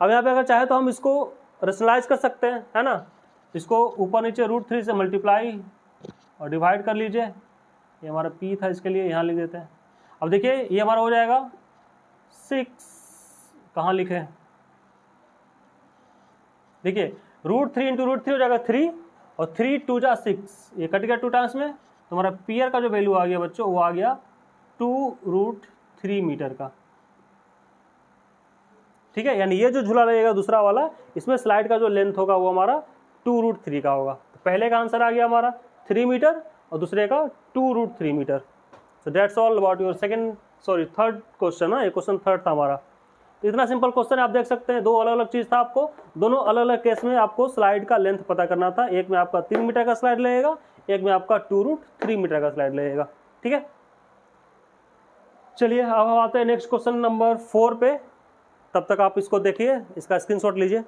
अब यहाँ पे अगर चाहे तो हम इसको रेशनलाइज कर सकते हैं, है ना। इसको ऊपर नीचे √3 से मल्टीप्लाई और डिवाइड कर लीजिए। ये हमारा P था, इसके लिए यहाँ लिख देते हैं। अब देखिए ये हमारा हो जाएगा 6, कहाँ लिखे, देखिए √3 इंटू √3 हो जाएगा 3 और 3 2 6, ये कट गया 2 टाइम्स में। तो हमारा PR का जो वैल्यू आ गया बच्चों वो आ गया 2√3 मीटर का, ठीक है। यानी ये जो झूला लगेगा दूसरा वाला, इसमें स्लाइड का जो लेंथ होगा वो हमारा 2√3 का होगा। तो पहले का आंसर आ गया हमारा 3 मीटर और दूसरे का 2√3 metre. So that's all about your third question ना, ये क्वेश्चन थर्ड था हमारा। तो इतना सिंपल क्वेश्चन है, आप देख सकते हैं, दो अलग अलग चीज़ था आपको, दोनों अलग अलग केस में आपको स्लाइड का लेंथ पता करना था। एक में आपका 3 मीटर का स्लाइड लगेगा, एक में आपका 2√3 मीटर का स्लाइड लगेगा, ठीक है। चलिए अब हम आते हैं नेक्स्ट क्वेश्चन नंबर 4 पे। तब तक आप इसको देखिए, इसका स्क्रीनशॉट लीजिए।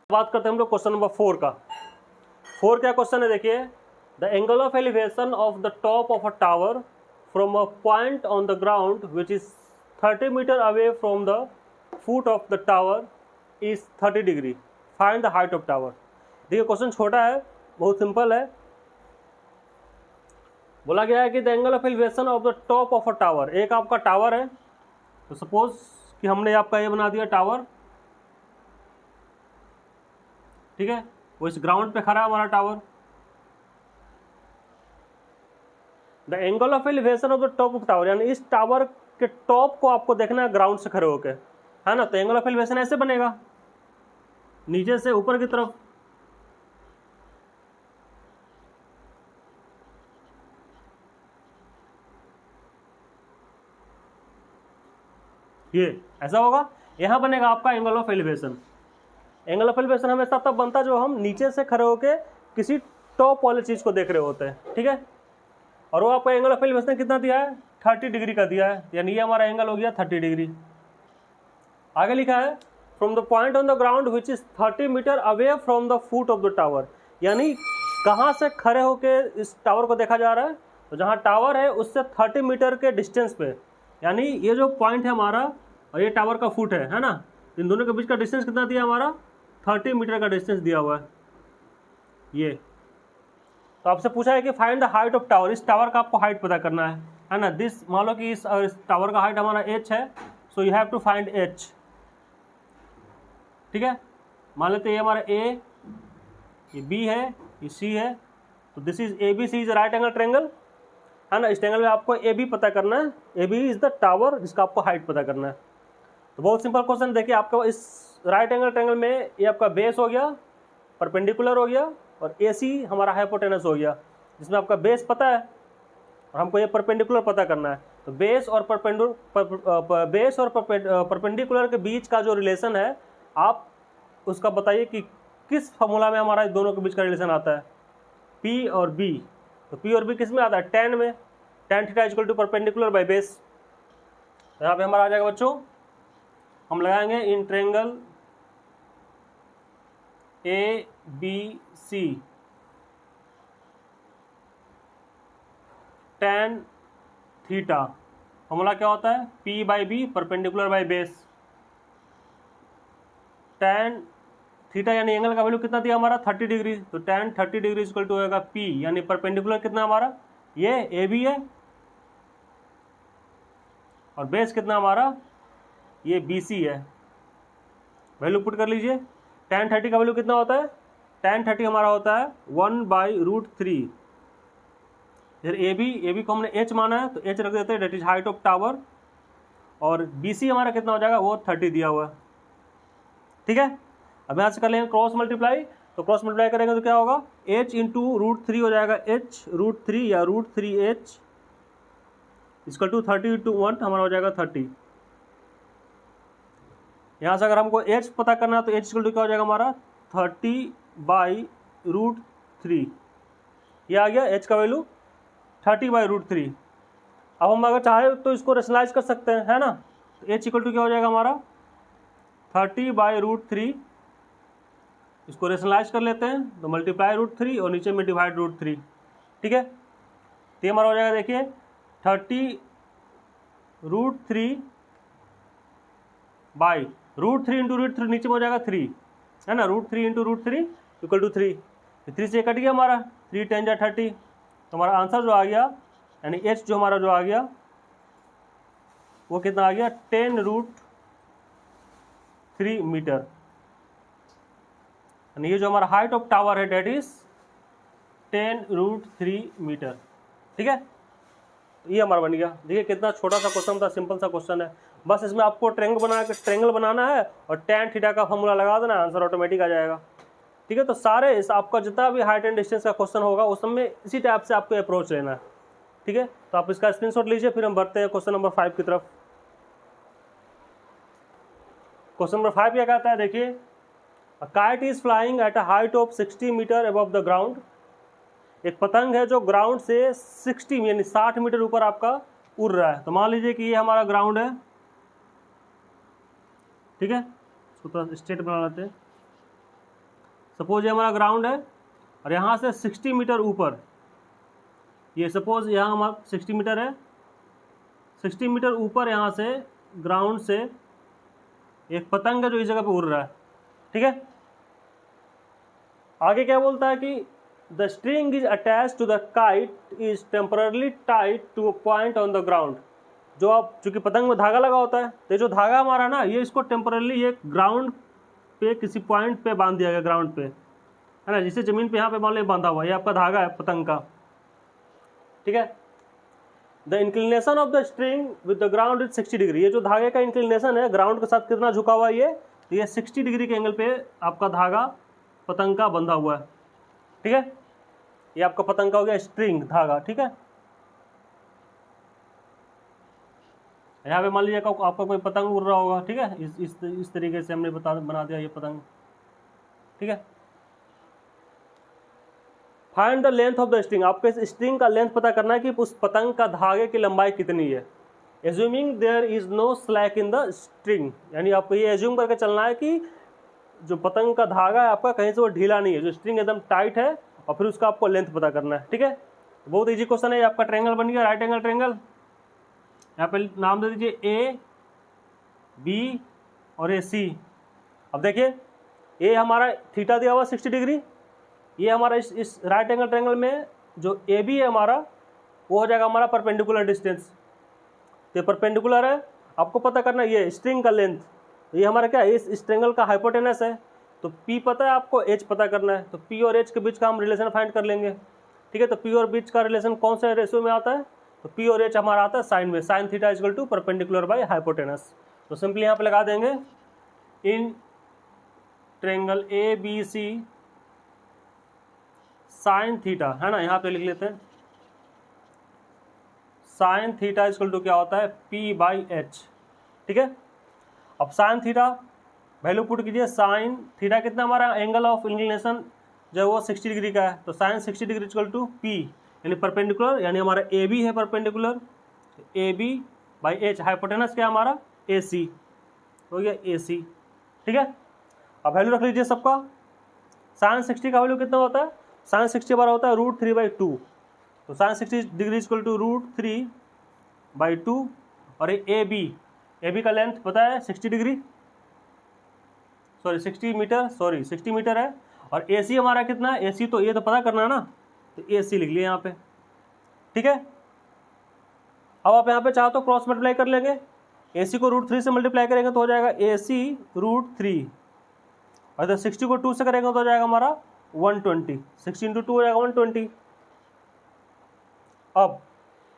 बात करते हैं हम लोग क्वेश्चन नंबर 4 का। 4 क्या क्वेश्चन है देखिए, the angle of elevation of the top of a tower from a point on the ground which is 30 metre away from the foot of the tower is 30 degree, find the height of tower. देखिए question छोटा है, बहुत simple है। बोला गया है कि the angle of elevation of the top of a tower, एक आपका टावर है, तो सपोज कि हमने आपका ये बना दिया टावर, ठीक है, वो इस ग्राउंड पे खड़ा है हमारा tower. The angle of elevation of the top of tower, यानी इस टावर के टॉप को आपको देखना है ग्राउंड से खड़े होके, है ना। तो एंगल ऑफ एलिवेशन ऐसे बनेगा, नीचे से ऊपर की तरफ। ये ऐसा होगा, यहां बनेगा आपका angle of elevation. Angle of elevation हमेशा तब बनता है जो हम नीचे से खड़े होके किसी टॉप वाली चीज को देख रहे होते हैं, ठीक है। और वो आपका एंगल ऑफ एलिवेशन कितना दिया है, 30 डिग्री का दिया है, यानी ये हमारा एंगल हो गया 30 डिग्री। आगे लिखा है from the point on the ground which is 30 metre away from the foot of the tower, यानी कहाँ से खड़े होके इस टावर को देखा जा रहा है, तो जहाँ टावर है उससे 30 मीटर के डिस्टेंस पे, यानी ये जो पॉइंट है हमारा और ये टावर का फुट है ना, इन दोनों के बीच का डिस्टेंस कितना दिया हमारा, 30 मीटर का डिस्टेंस दिया हुआ है ये। तो आपसे पूछा है कि find the height of tower, इस टावर का आपको हाइट पता करना है ना। दिस मान लो कि इस टावर का हाइट हमारा h है, so you have to find h, ठीक है। मान लेते हैं ये हमारा a, ये b है, ये c है, तो this is ABC is right angle triangle, है ना। इस ट्रायंगल में आपको AB पता करना है, AB इज द टावर जिसका आपको हाइट पता करना है। तो बहुत सिंपल क्वेश्चन, देखिए आपका इस राइट एंगल ट्रायंगल में ये आपका बेस हो गया, परपेंडिकुलर हो गया, और AC हमारा हाइपोटेनस हो गया, जिसमें आपका बेस पता है और हमको ये परपेंडिकुलर पता करना है। तो बेस और परपेंडिकुलर के बीच का जो रिलेशन है, आप उसका बताइए कि किस फॉर्मूला में हमारा दोनों के बीच का रिलेशन आता है, P और B। तो P और B किस में आता है, tan में, tan theta equal to perpendicular by base. यहाँ पे हमारा आ जाएगा बच्चों, हम लगाएंगे in triangle ABC tan theta, formula क्या होता है, P by B perpendicular by base. tan theta यानी एंगल का वैल्यू कितना दिया हमारा, 30 डिग्री, तो tan 30 डिग्री इक्वल टू होगा P, यानी परपेंडिकुलर कितना हमारा, ये AB है, और बेस कितना हमारा, ये BC है। वैल्यू पुट कर लीजिए, tan 30 का वैल्यू कितना होता है, tan 30 हमारा होता है 1/√3। फिर AB को हमने h माना है तो h रख देते हैं, that is height of tower, और BC हमारा कितना हो जाएगा, वो 30 दिया हुआ है, ठीक है। अब यहाँ से कर लेंगे क्रॉस मल्टीप्लाई, तो क्रॉस मल्टीप्लाई करेंगे तो क्या होगा, h इंटू √3 हो जाएगा, h√3 या √3h इक्वल टू 30 इंटू 1 हमारा हो जाएगा 30। यहाँ से अगर हमको h पता करना है तो h इक्वल टू क्या हो जाएगा हमारा, 30/√3, ये आ गया h का वैल्यू 30/√3। अब हम अगर चाहे तो इसको रेशनलाइज कर सकते हैं, है ना। तो h इक्वल टू क्या हो जाएगा हमारा, 30/√3, इसको रेशनलाइज कर लेते हैं तो मल्टीप्लाई √3 और नीचे में डिवाइड √3, ठीक है। तो हमारा हो जाएगा, देखिए 30√3 बाई √3 इंटू √3 नीचे में हो जाएगा 3, है ना, √3 इंटू √3 इक्वल टू 3, 3 से कट गया हमारा, 3 10 जा 30, तो हमारा आंसर जो आ गया, यानी h जो हमारा जो आ गया वो कितना आ गया, 10√3 मीटर, यानी ये जो हमारा हाइट ऑफ टावर है डेट इज 10√3 मीटर, ठीक है। ये हमारा बन गया। देखिए कितना छोटा सा क्वेश्चन था, सिंपल सा क्वेश्चन है, बस इसमें आपको ट्रायंगल बनाना है और tan थीटा का फॉर्मूला लगा देना, आंसर ऑटोमेटिक आ जाएगा, ठीक है। तो सारे इस आपका जितना भी हाइट एंड डिस्टेंस का क्वेश्चन होगा उस समय इसी टाइप से आपको अप्रोच लेना है, ठीक है। तो आप इसका स्क्रीनशॉट लीजिए, फिर हम बढ़ते हैं क्वेश्चन नंबर 5 की तरफ। क्वेश्चन नंबर 5 क्या कहता है, देखिए, a kite is flying at a height of 60 metre above the ground, एक पतंग है जो ग्राउंड से 60 यानी 60 मीटर ऊपर आपका उड़ रहा है। तो मान लीजिए कि ये हमारा ग्राउंड है, ठीक है, इसको थोड़ा स्ट्रेट बना लेते हैं। सपोज ये हमारा ग्राउंड है और यहाँ से 60 मीटर ऊपर, ये सपोज यहाँ हमारा 60 मीटर है, 60 मीटर ऊपर यहाँ से ग्राउंड से एक पतंग है जो इस जगह पे उड़ रहा है, ठीक है। आगे क्या बोलता है कि the string is attach to the kite is temporarily tied to a point on the ground. जो आप चूंकि पतंग में धागा लगा होता है, तो जो धागा हमारा ना, ये इसको टेम्पररली ये ग्राउंड पे किसी पॉइंट पे बांध दिया गया, ग्राउंड पे, है ना, जिसे जमीन पे यहाँ पे मान लो बांधा हुआ है, ये आपका धागा है पतंग का, ठीक है। The inclination of the string with the ground is 60 degree. ये जो धागे का इंक्लिनेशन है ग्राउंड के साथ कितना झुका हुआ है ये, तो ये 60 डिग्री के एंगल पे आपका धागा पतंग का बंधा हुआ है, ठीक है। ये आपका पतंग का हो गया स्ट्रिंग, धागा, ठीक है। यहाँ पे मान लीजिए आपका कोई पतंग उड़ रहा होगा, ठीक है, इस तरीके से हमने बना दिया ये पतंग, ठीक है। Find the length of the string. आपको इस स्ट्रिंग का लेंथ पता करना है कि उस पतंग का धागे की लंबाई कितनी है। Assuming there is no slack in the string, यानी आपको ये एज्यूम करके चलना है कि जो पतंग का धागा है आपका कहीं से वो ढीला नहीं है, जो स्ट्रिंग एकदम टाइट है, और फिर उसका आपको लेंथ पता करना है, ठीक है। बहुत इजी क्वेश्चन है। आपका ट्रायंगल बन गया, राइट एंगल ट्रायंगल। यहाँ पे नाम दे दीजिए ए, बी और ए, सी। अब देखिए ए हमारा थीटा दिया हुआ 60 डिग्री, ये हमारा इस राइट एंगल ट्रायंगल में जो ए बी है हमारा, वो हो जाएगा हमारा परपेंडिकुलर डिस्टेंस। तो परपेंडिकुलर है, आपको पता करना ये स्ट्रिंग का लेंथ, तो ये हमारा क्या है, इस ट्रायंगल का हाइपोटेनस है। तो पी पता है आपको, एच पता करना है, तो पी और एच के बीच का हम रिलेशन फाइंड कर लेंगे, ठीक है। तो पी और बीच का रिलेशन कौन से रेशियो में आता है, तो पी और एच हमारा आता है साइन में, sine theta equal to perpendicular by hypotenuse. तो सिंपली यहाँ पे लगा देंगे in triangle A B C sine theta, है ना, यहाँ पे लिख लेते हैं साइन थीटा इक्वल टू क्या होता है, पी बाई एच, ठीक है। अब साइन थीटा वैल्यू पुट कीजिए, साइन थीटा कितना हमारा एंगल ऑफ इंक्लिनेशन जो वो 60 डिग्री का है, तो sine 60 degree equal to P, यानी परपेंडिकुलर, यानी हमारा ए बी है perpendicular, A B by H, hypotenuse क्या हमारा ए सी, हो गया ए सी, ठीक है। अब वैल्यू रख लीजिए सबका। साइन 60 का वैल्यू कितना होता है, साइन 60 हमारा होता है √3/2, तो साइन 60 डिग्री इक्वल टू √3/2। और ए बी का लेंथ पता है 60 डिग्री, सॉरी 60 मीटर है। और ए सी हमारा कितना है, ए सी तो ये तो पता करना है ना, तो ए सी लिख लिया यहाँ पे, ठीक है। अब आप यहाँ पे चाहो तो क्रॉस मल्टीप्लाई कर लेंगे, ए सी को √3 से मल्टीप्लाई करेंगे तो हो जाएगा ए सी √3, और इधर 60 को 2 से करेंगे तो हो जाएगा हमारा 120, 60 × 2 हो जाएगा 120। अब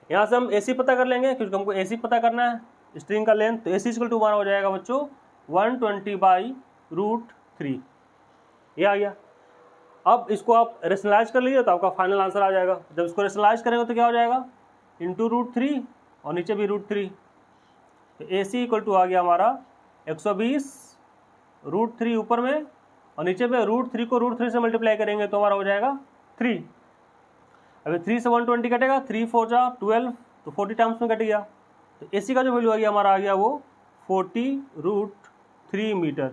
यहाँ से हम ए सी पता कर लेंगे, क्योंकि हमको ए सी पता करना है स्ट्रिंग का लेंथ, तो ए सी इक्वल टू हमारा हो जाएगा बच्चों 120/√3, ये आ गया। अब इसको आप रेशनलाइज कर लीजिए तो आपका फाइनल आंसर आ जाएगा। जब इसको रेशनलाइज करेंगे तो क्या हो जाएगा, इंटू √3 और नीचे भी √3, तो ए सी इक्वल टू आ गया हमारा 120, √3 ऊपर में और नीचे में √3 को √3 से मल्टीप्लाई करेंगे तो हमारा हो जाएगा 3। अभी 3 से 120 कटेगा, 3 4 जा 12, तो 40 टाइम्स में कट गया। तो ए सी का जो वैल्यू आ गया हमारा आ गया वो 40√3 मीटर,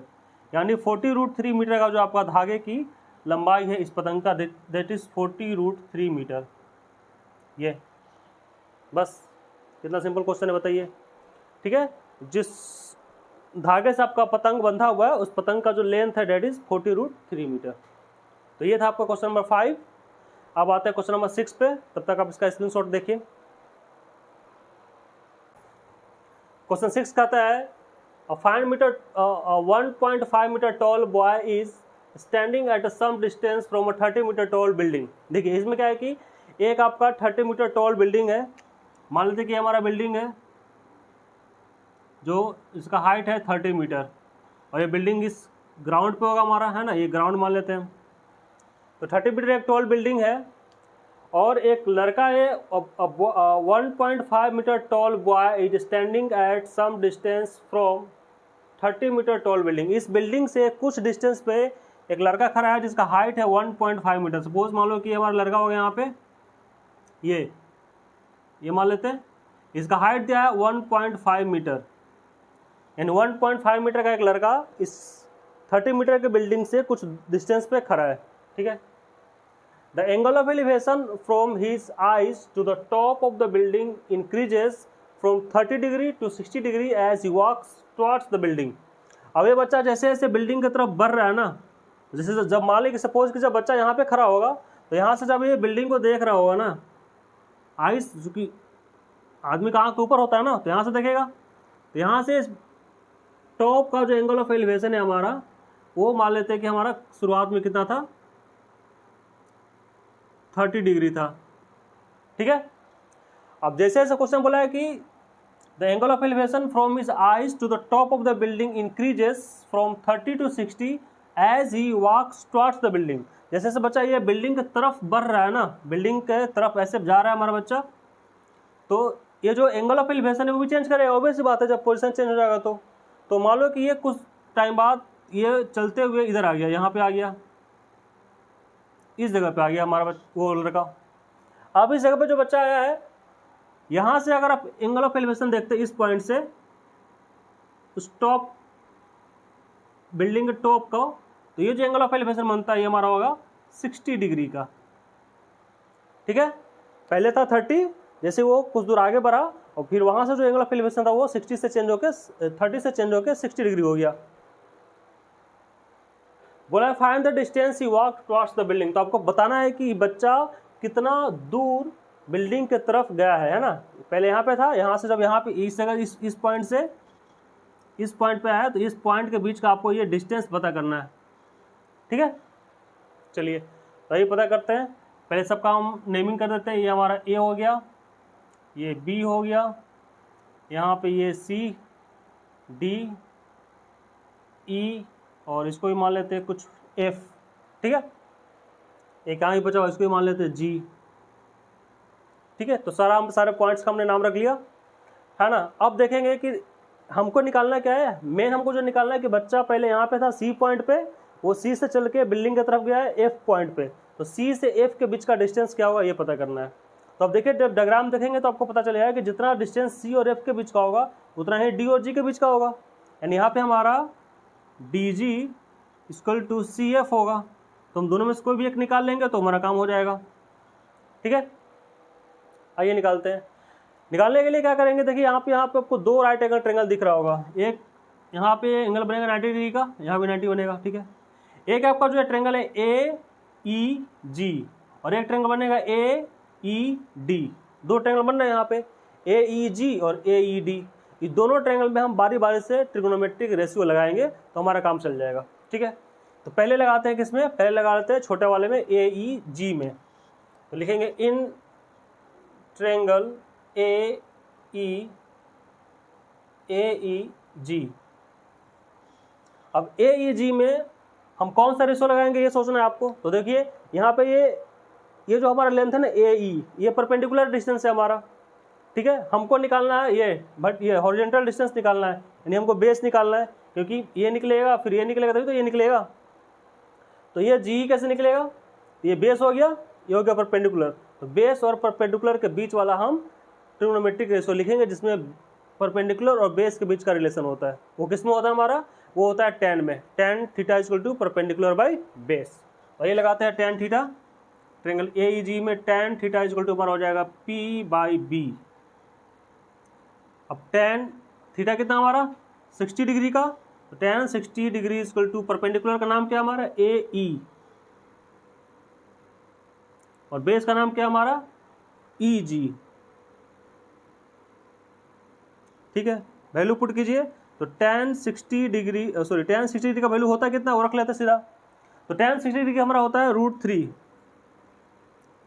यानी 40√3 मीटर का जो आपका धागे की लंबाई है इस पतंग का, दैट इज 40√3 मीटर। ये बस कितना सिंपल क्वेश्चन है बताइए, ठीक है। जिस धागे से आपका पतंग बंधा हुआ है उस पतंग का जो लेंथ है दैट इज 40√3 मीटर। तो ये था आपका क्वेश्चन नंबर 5। अब आते हैं क्वेश्चन नंबर 6 पे, तब तक आप इसका स्क्रीनशॉट देखिए। क्वेश्चन 6 कहता है a 1.5 metre tall boy is standing at some distance from a 30 metre tall building. देखिए इसमें क्या है कि एक आपका 30 मीटर टॉल बिल्डिंग है, मान लेते कि हमारा बिल्डिंग है जो इसका हाइट है 30 मीटर, और ये बिल्डिंग इस ग्राउंड पे होगा हमारा, है ना, ये ग्राउंड मान लेते हैं। तो 30 मीटर एक टॉल बिल्डिंग है और एक लड़का है, 1.5 metre tall boy is standing at some distance from 30 metre tall building. इस बिल्डिंग से कुछ डिस्टेंस पे एक लड़का खड़ा है जिसका हाइट है 1.5 मीटर। सपोज मान लो कि हमारा लड़का हो गया यहाँ पे, ये मान लेते हैं, इसका हाइट दिया है 1.5 मीटर, यानी 1.5 मीटर का एक लड़का इस 30 मीटर के बिल्डिंग से कुछ डिस्टेंस पे खड़ा है, ठीक है। The angle of elevation from his eyes to the top of the building increases from 30 degree to 60 degree as he walks towards the building. अब ये बच्चा जैसे जैसे बिल्डिंग की तरफ बढ़ रहा है ना, जैसे जब मान लीजिए सपोज कि जब बच्चा यहाँ पे खड़ा होगा तो यहाँ से जब ये बिल्डिंग को देख रहा होगा ना, आइस चूँकि आदमी का आँख ऊपर होता है ना, तो यहाँ से देखेगा, तो यहाँ से टॉप का जो एंगल ऑफ एलिवेशन है हमारा, वो मान लेते हैं कि हमारा शुरुआत में कितना था, 30 डिग्री था। ठीक है। अब जैसे जैसे क्वेश्चन बोला है कि the angle of elevation from his eyes to the top of the building increases from 30 to 60 as he walks towards the building. जैसे जैसे बच्चा ये बिल्डिंग की तरफ बढ़ रहा है ना, बिल्डिंग के तरफ ऐसे जा रहा है हमारा बच्चा, तो ये जो एंगल ऑफ एलिवेशन है वो भी चेंज करेगा। ऑब्वियस बात है, जब पोजीशन चेंज हो जाएगा तो मान लो कि ये कुछ टाइम बाद ये चलते हुए इधर आ गया, यहाँ पे आ गया, इस जगह पे आ गया हमारा वो लड़का। अब इस जगह पे जो बच्चा आया है, यहाँ से अगर आप एंगल ऑफ एलिवेशन देखते हैं इस पॉइंट से उस टॉप बिल्डिंग के टॉप का, तो ये जो एंगल ऑफ एलिवेशन बनता है ये हमारा होगा 60 डिग्री का। ठीक है। पहले था 30, जैसे वो कुछ दूर आगे बढ़ा और फिर वहाँ से जो एंगल ऑफ एलिवेशन था वो 60 से चेंज होकर 30 से चेंज होकर 60 डिग्री हो गया। बोला find the distance he walk towards the building. तो आपको बताना है कि बच्चा कितना दूर बिल्डिंग के तरफ गया है ना। पहले यहाँ पे था, यहाँ से जब यहाँ पे इस जगह इस पॉइंट से इस पॉइंट पे आया, तो इस पॉइंट के बीच का आपको ये डिस्टेंस पता करना है। ठीक है। चलिए तो ये पता करते हैं। पहले सबका हम नेमिंग कर देते हैं। ये हमारा ए हो गया, ये बी हो गया, यहाँ पे ये सी, डी, ई, और इसको भी मान लेते हैं कुछ एफ। ठीक है। एक यहाँ ही बचा हुआ, इसको भी मान लेते हैं जी। ठीक है। तो सारे पॉइंट्स का हमने नाम रख लिया है ना। अब देखेंगे कि हमको निकालना क्या है। मेन हमको जो निकालना है कि बच्चा पहले यहाँ पे था सी पॉइंट पे, वो सी से चल के बिल्डिंग की तरफ गया है एफ पॉइंट पे, तो सी से एफ के बीच का डिस्टेंस क्या होगा ये पता करना है। तो अब देखिए, जब डायग्राम देखेंगे तो आपको पता चलेगा कि जितना डिस्टेंस सी और एफ के बीच का होगा उतना ही डी और जी के बीच का होगा। यानी यहाँ पे हमारा D G equal to C F होगा। तो हम दोनों में से कोई भी एक निकाल लेंगे तो हमारा काम हो जाएगा। ठीक है। आइए निकालते हैं। निकालने के लिए क्या करेंगे, देखिए यहाँ पे आपको दो राइट एंगल ट्रायंगल दिख रहा होगा। एक यहाँ पे एंगल बनेगा 90 डिग्री का, यहाँ भी 90 बनेगा। ठीक है। एक आपका जो है ट्रायंगल है ए ई जी, और एक ट्रायंगल बनेगा ए ई डी। दो ट्रायंगल बन रहे हैं यहाँ पे, ए ई जी और ए ई डी। ये दोनों ट्रायंगल में हम बारी बारी से ट्रिग्नोमेट्रिक रेशियो लगाएंगे तो हमारा काम चल जाएगा। ठीक है। तो पहले लगाते हैं किसमें, पहले लगा लेते हैं छोटे वाले में, ए ई जी में। तो लिखेंगे इन ट्रायंगल ए ई जी। अब ए ई जी में हम कौन सा रेशियो लगाएंगे ये सोचना है आपको। तो देखिए यहाँ पे ये जो हमारा लेंथ है ना ए ई, ये परपेंडिकुलर डिस्टेंस है हमारा। ठीक है। हमको निकालना है ये, बट ये हॉरिजॉन्टल डिस्टेंस निकालना है, यानी हमको बेस निकालना है, क्योंकि ये निकलेगा फिर ये निकलेगा तभी तो ये निकलेगा। तो ये जी कैसे निकलेगा, ये बेस हो गया, ये हो गया परपेंडिकुलर। तो बेस और परपेंडिकुलर के बीच वाला हम ट्रिग्नोमेट्रिक रेशियो लिखेंगे, जिसमें परपेंडिकुलर और बेस के बीच का रिलेशन होता है। वो किस में होता है हमारा, वो होता है tan में। tan theta equal to perpendicular by base. और ये लगाते हैं tan theta, triangle A E G में tan थीटा इक्वल टू हमारा हो जाएगा P बाई बी। अब tan थीटा कितना हमारा 60 डिग्री का, तो tan 60 degree equal to perpendicular का नाम क्या हमारा ए ई, और बेस का नाम क्या हमारा ई जी। ठीक है। वैल्यू पुट कीजिए, तो tan 60 डिग्री tan 60 डिग्री का वैल्यू होता है कितना, वो रख लेते हैं सीधा। तो tan 60 डिग्री हमारा होता है √3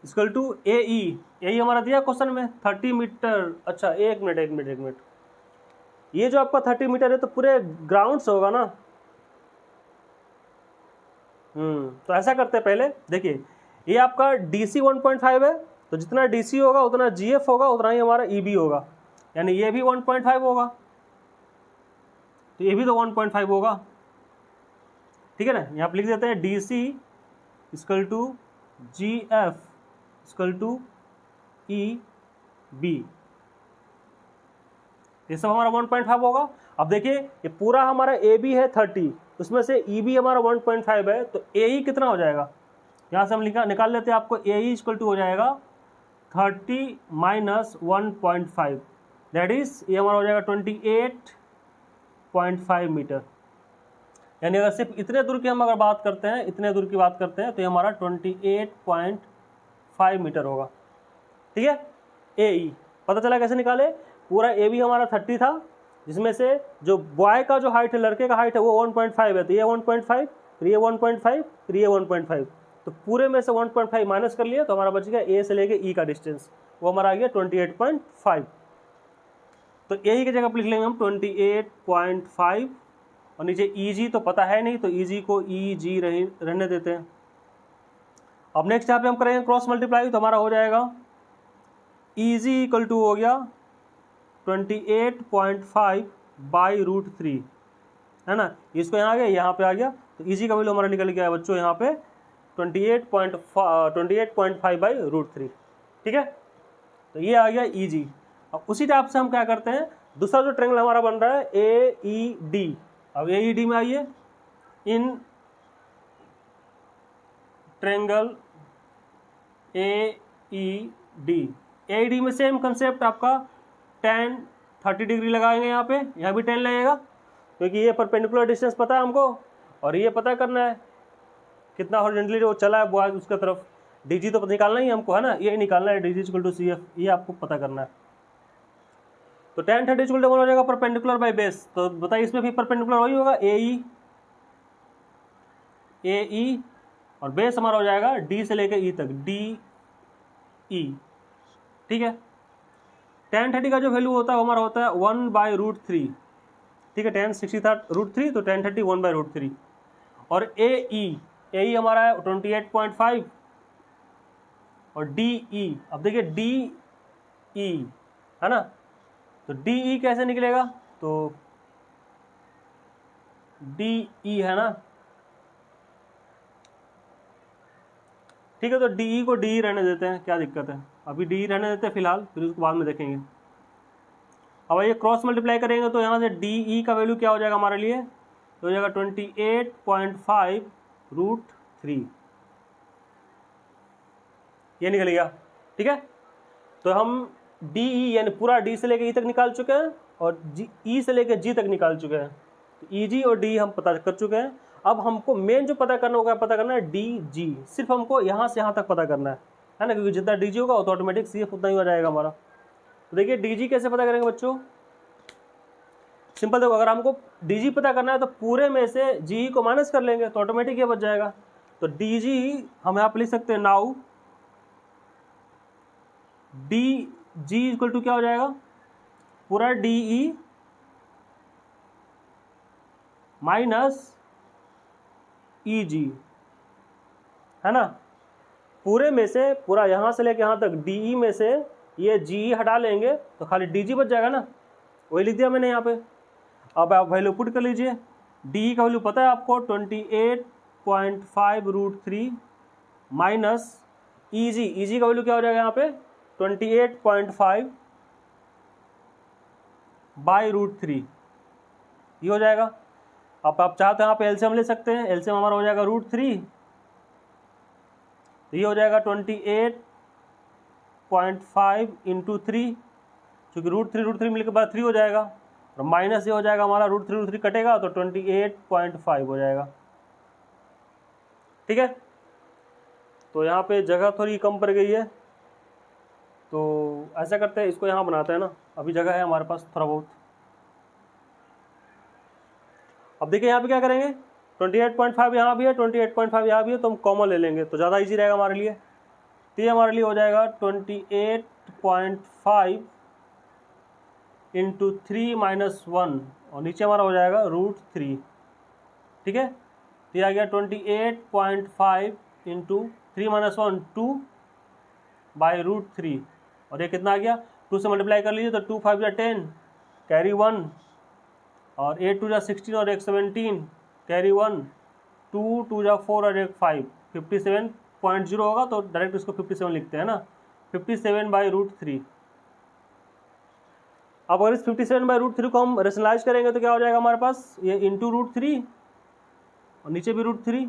इक्वल टू ए ई। यही हमारा दिया क्वेश्चन में 30 मीटर। अच्छा एक मिनट, ये जो आपका 30 मीटर है तो पूरे ग्राउंड से होगा ना। तो ऐसा करते हैं, पहले देखिए ये आपका DC 1.5 है, तो जितना DC होगा उतना GF होगा, उतना ही हमारा EB होगा, यानी ये भी 1.5 होगा, तो ये भी तो 1.5 होगा। ठीक है ना। यहाँ पर लिख देते हैं DC equal to GF equal to EB। ये सब हमारा 1.5 होगा। अब देखिए ये पूरा हमारा AB है 30, उसमें से EB हमारा 1.5 है, तो AE कितना हो जाएगा, यहाँ से हम निकाल लेते हैं। आपको AE इक्वल टू हो जाएगा 30 माइनस 1.5, दैट इज ये हमारा हो जाएगा 28.5 मीटर। यानी अगर सिर्फ इतने दूर की हम अगर बात करते हैं, इतने दूर की बात करते हैं, तो ये हमारा 28.5 5 मीटर होगा। ठीक है, ए ई पता चला कैसे निकाले। पूरा ए बी हमारा 30 था, जिसमें से जो बॉय का जो हाइट है, लड़के का हाइट है वो 1.5 है, तो ये 1.5, फिर ये 1.5, फिर ये 1.5, तो पूरे में से 1.5 माइनस कर लिया तो हमारा बच गया ए से लेके ई का डिस्टेंस, वो हमारा आ गया 28.5। तो ए की जगह पर लिख लेंगे हम 28.5, और नीचे ई जी तो पता है नहीं, तो ई जी को ई जी रहने देते हैं। अब नेक्स्ट यहाँ पे हम करेंगे क्रॉस मल्टीप्लाई, तो हमारा हो जाएगा ई जी इक्वल टू हो गया 28.5 बाई रूट 3, है ना। इसको यहाँ आ गया, यहाँ पे आ गया, तो ई जी का वैल्यू हमारा निकल गया बच्चों यहाँ पे 28.5 बाई रूट 3। ठीक है, तो ये आ गया ई जी। अब उसी टाइप से हम क्या करते हैं, दूसरा जो ट्रायंगल हमारा बन रहा है ए ई डी। अब ए ई डी में आइए, इन triangle A E D, A E D में सेम कंसेप्ट आपका tan 30 डिग्री लगाएंगे, यहाँ पे यहाँ भी 10 लगेगा, क्योंकि ये परपेंडिकुलर डिस्टेंस पता है हमको, और ये पता करना है कितना हॉरिजॉन्टली वो चला है बॉय उसका तरफ। डी जी तो निकालना ही हमको है ना, ये निकालना है D G equal to C F, ये आपको पता करना है। तो tan 30 इक्वल टू हो जाएगा परपेंडिकुलर बाई बेस, तो बताइए इसमें भी परपेंडिकुलर वही होगा ए ई, और बेस हमारा हो जाएगा डी से लेकर ई तक, डी ई। ठीक है, tan 30 का जो वैल्यू होता है हमारा होता है 1 बाई रूट 3। ठीक है, tan 60 था रूट 3, तो tan 30 1 बाई रूट 3। और ए ई हमारा है 28.5, और डी ई, अब देखिए डी ई है ना, तो डी ई कैसे निकलेगा, तो डी ई है ना, ठीक है, तो डी ई को डी ई रहने देते हैं, क्या दिक्कत है, अभी डी ई रहने देते हैं फिलहाल, फिर उसको बाद में देखेंगे। अब ये क्रॉस मल्टीप्लाई करेंगे तो यहाँ से डी ई का वैल्यू क्या हो जाएगा हमारे लिए, तो हो जाएगा 28.5 रूट 3, ये निकल गया। ठीक है, तो हम डी ई यानी पूरा डी से लेके ई तक निकाल चुके हैं, और जी ई से लेके जी तक निकाल चुके हैं, तो ई जी और डी हम पता कर चुके हैं। अब हमको मेन जो पता करना होगा, पता करना है डी जी, सिर्फ हमको यहाँ से यहाँ तक पता करना है ना, क्योंकि जितना डी जी होगा तो ऑटोमेटिक सी एफ उतना ही हो जाएगा हमारा। तो देखिए डी जी कैसे पता करेंगे बच्चों, सिंपल देखो, अगर हमको डी जी पता करना है तो पूरे में से जी को माइनस कर लेंगे तो ऑटोमेटिक ये बच जाएगा। तो डी जी हम यहाँ पर लिख सकते हैं, now D G equal to क्या हो जाएगा, पूरा डी ई माइनस ई जी, है ना। पूरे में से पूरा यहाँ से लेके यहाँ तक डी ई में से ये जी ई हटा लेंगे तो खाली डी जी बच जाएगा ना, वही लिख दिया मैंने यहाँ पे। अब आप वैल्यू पुट कर लीजिए, डी ई का वैल्यू पता है आपको 28.5 रूट 3 माइनस ई जी का वैल्यू क्या हो जाएगा यहाँ पे 28.5 बाई रूट 3, ये हो जाएगा। अब आप चाहते हैं यहाँ पे एलसीएम ले सकते हैं, एलसीएम हमारा हो जाएगा रूट 3, तो ये हो जाएगा 28.5 इंटू 3, चूँकि रूट थ्री मिलकर बाद 3 हो जाएगा, और माइनस ये हो जाएगा हमारा रूट थ्री कटेगा तो 28.5 हो जाएगा। ठीक है, तो यहाँ पे जगह थोड़ी कम पड़ गई है, तो ऐसा करते हैं इसको यहाँ बनाते हैं ना, अभी जगह है हमारे पास थोड़ा बहुत। अब देखिए यहाँ पे क्या करेंगे, 28.5 यहाँ भी है, 28.5 यहाँ भी है, तो हम कॉमन ले लेंगे तो ज़्यादा इजी रहेगा हमारे लिए। तो ये हमारे लिए हो जाएगा 28.5 इंटू 3 माइनस 1, और नीचे हमारा हो जाएगा रूट 3। ठीक है, तो ये आ गया 28.5 इंटू 3 माइनस 1 2 बाई रूट 3, और ये कितना आ गया 2 से मल्टीप्लाई कर लीजिए तो 2 5 या 10 कैरी 1, और 8 2 जा 16 और 1 17 कैरी 1, 2 2 जा 4 और 1 5, 57.0 होगा तो डायरेक्ट इसको 57 लिखते हैं ना, 57 बाई रूट 3। अब अगर इस 57 बाई रूट 3 को हम रेशनलाइज करेंगे तो क्या हो जाएगा हमारे पास, ये इंटू रूट 3 और नीचे भी रूट 3,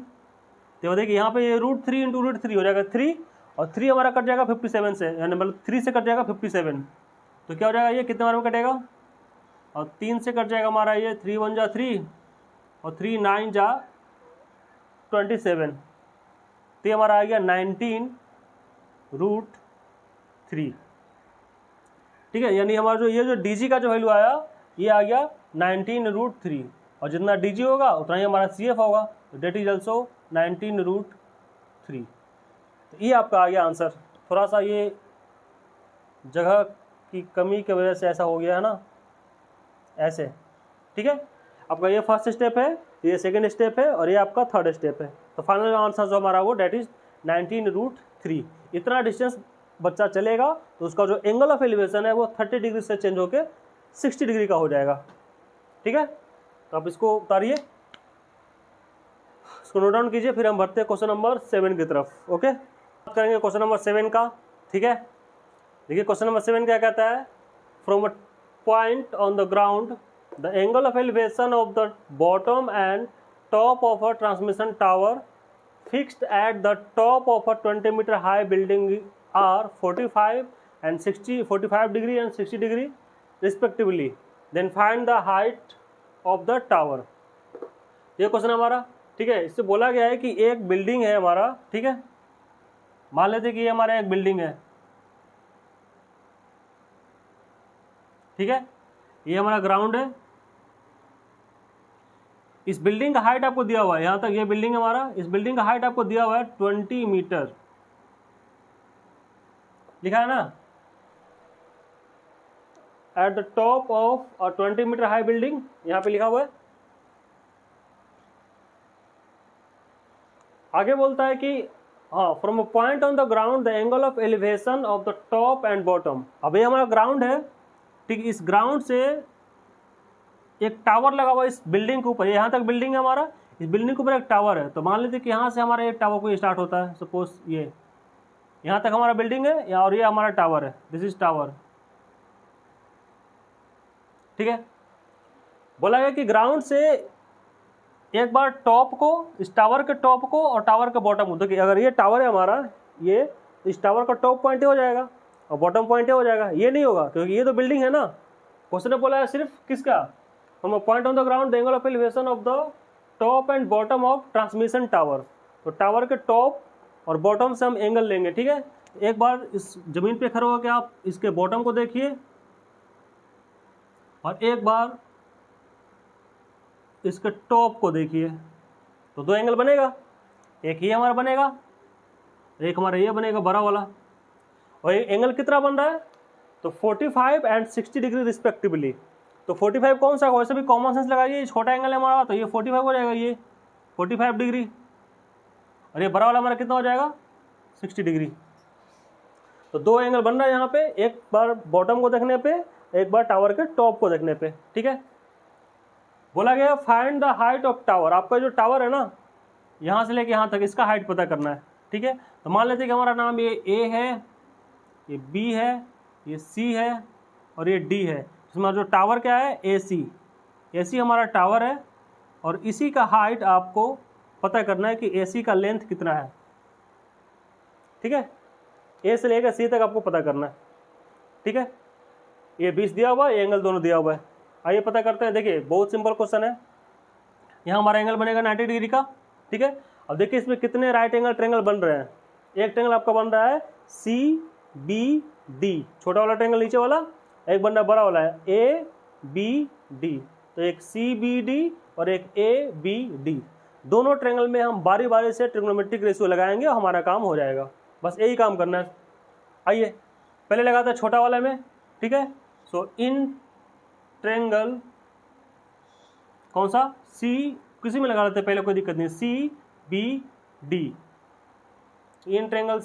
तो देखिए यहाँ पे ये रूट 3 इंटू रूट 3 हो जाएगा 3, और 3 हमारा कट जाएगा 57 से, यानी मतलब 3 से कट जाएगा 57, तो क्या हो जाएगा ये कितने बार में कटेगा, और 3 से कट जाएगा हमारा ये 3 1 जा 3 और 3 9 जा 27, तो ये हमारा आ गया 19 √3। ठीक है, यानी हमारा जो ये जो DG का जो वैल्यू आया ये आ गया 19√3, और जितना DG होगा उतना ही हमारा CF होगा, तो डेट इज ऑल्सो 19√3। तो ये आपका आ गया आंसर। थोड़ा सा ये जगह की कमी की वजह से ऐसा हो गया है ना, ऐसे। ठीक है, आपका ये फर्स्ट स्टेप है, ये सेकंड स्टेप है, और ये आपका थर्ड स्टेप है। तो फाइनल आंसर जो हमारा वो डेट इज 19√3। इतना डिस्टेंस बच्चा चलेगा तो उसका जो एंगल ऑफ एलिवेशन है वो 30 डिग्री से चेंज होकर 60 डिग्री का हो जाएगा। ठीक है, तो आप इसको उतारिए, इसको नोट डाउन कीजिए, फिर हम बढ़ते हैं क्वेश्चन नंबर 7 की तरफ। ओके, बात करेंगे क्वेश्चन नंबर 7 का। ठीक है, देखिए क्वेश्चन नंबर 7 क्या कहता है, from a point on the ground the angle of elevation of the bottom and top of a transmission tower fixed at the top of a 20 meter high building are 45 degree and 60 degree respectively, then find the height of the tower। ये question हमारा। ठीक है, इससे बोला गया है कि एक बिल्डिंग है हमारा। ठीक है, मान लेते कि ये हमारा एक बिल्डिंग है। ठीक है, ये हमारा ग्राउंड है, इस बिल्डिंग का हाइट आपको दिया हुआ है, यहां तक ये बिल्डिंग हमारा, इस बिल्डिंग का हाइट आपको दिया हुआ है 20 मीटर, लिखा है ना, at the top of a 20 metre high building, यहां पे लिखा हुआ है। आगे बोलता है कि हाँ, from a point on the ground the angle of elevation of the top and bottom. अब ये हमारा ग्राउंड है। ठीक, इस ग्राउंड से एक टावर लगा हुआ है इस बिल्डिंग के ऊपर, यहाँ तक बिल्डिंग है हमारा, इस बिल्डिंग के ऊपर एक टावर है। तो मान लेते कि यहाँ से हमारा एक टावर को स्टार्ट होता है, सपोज ये यहाँ तक हमारा बिल्डिंग है और ये हमारा टावर है, दिस इज टावर। ठीक है, बोला गया कि ग्राउंड से एक बार टॉप को, इस टावर के टॉप को और टावर के बॉटम को, देखिए अगर ये टावर है हमारा, ये इस टावर का टॉप पॉइंट हो जाएगा और बॉटम पॉइंट हो जाएगा, ये नहीं होगा क्योंकि ये तो बिल्डिंग है ना। क्वेश्चन ने बोला है सिर्फ किसका, from a point on the ground the angle of elevation of the top and bottom of transmission tower. तो टावर के टॉप और बॉटम से हम एंगल लेंगे। ठीक है, एक बार इस जमीन पे खड़े होकर आप इसके बॉटम को देखिए और एक बार इसके टॉप को देखिए, तो दो एंगल बनेगा, एक ये हमारा बनेगा, एक हमारा ये बनेगा बड़ा वाला। और ये एंगल कितना बन रहा है, तो 45 एंड 60 डिग्री रिस्पेक्टिवली। तो 45 कौन सा, वैसे भी कॉमन सेंस लगाइए, छोटा एंगल है हमारा तो ये 45 हो जाएगा, ये 45 डिग्री, और ये बड़ा वाला हमारा कितना हो जाएगा 60 डिग्री। तो दो एंगल बन रहा है यहाँ पे, एक बार बॉटम को देखने पे, एक बार टावर के टॉप को देखने पे। ठीक है, बोला गया find the height of tower. आपका जो टावर है ना, यहाँ से लेके यहाँ तक इसका हाइट पता करना है। ठीक है, तो मान लेते हैं कि हमारा नाम ये A है, ये B है, ये C है और ये D है। इसमें जो टावर क्या है AC हमारा टावर है, और इसी का हाइट आपको पता करना है कि AC का लेंथ कितना है। ठीक है, A से लेकर C तक आपको पता करना है। ठीक है, ये 20 दिया हुआ है, ये एंगल दोनों दिया हुआ है। आइए पता करते हैं। देखिए बहुत सिंपल क्वेश्चन है, यहाँ हमारा एंगल बनेगा 90 डिग्री का। ठीक है, अब देखिए इसमें कितने राइट एंगल ट्रेंगल बन रहे हैं। एक ट्रेंगल आपका बन रहा है CBD, छोटा वाला ट्रेंगल नीचे वाला, एक बन रहा बड़ा वाला है ABD। तो एक CBD और एक ABD, दोनों ट्रेंगल में हम बारी बारी से ट्रिग्नोमेट्रिक रेशियो लगाएंगे और हमारा काम हो जाएगा। बस यही काम करना है। आइए पहले लगाते हैं छोटा वाला में। ठीक है, सो इन ट्रेंगल कौन सा, C, किसी में लगा लेते हैं पहले, कोई दिक्कत नहीं, CBD, इन ट्रेंगल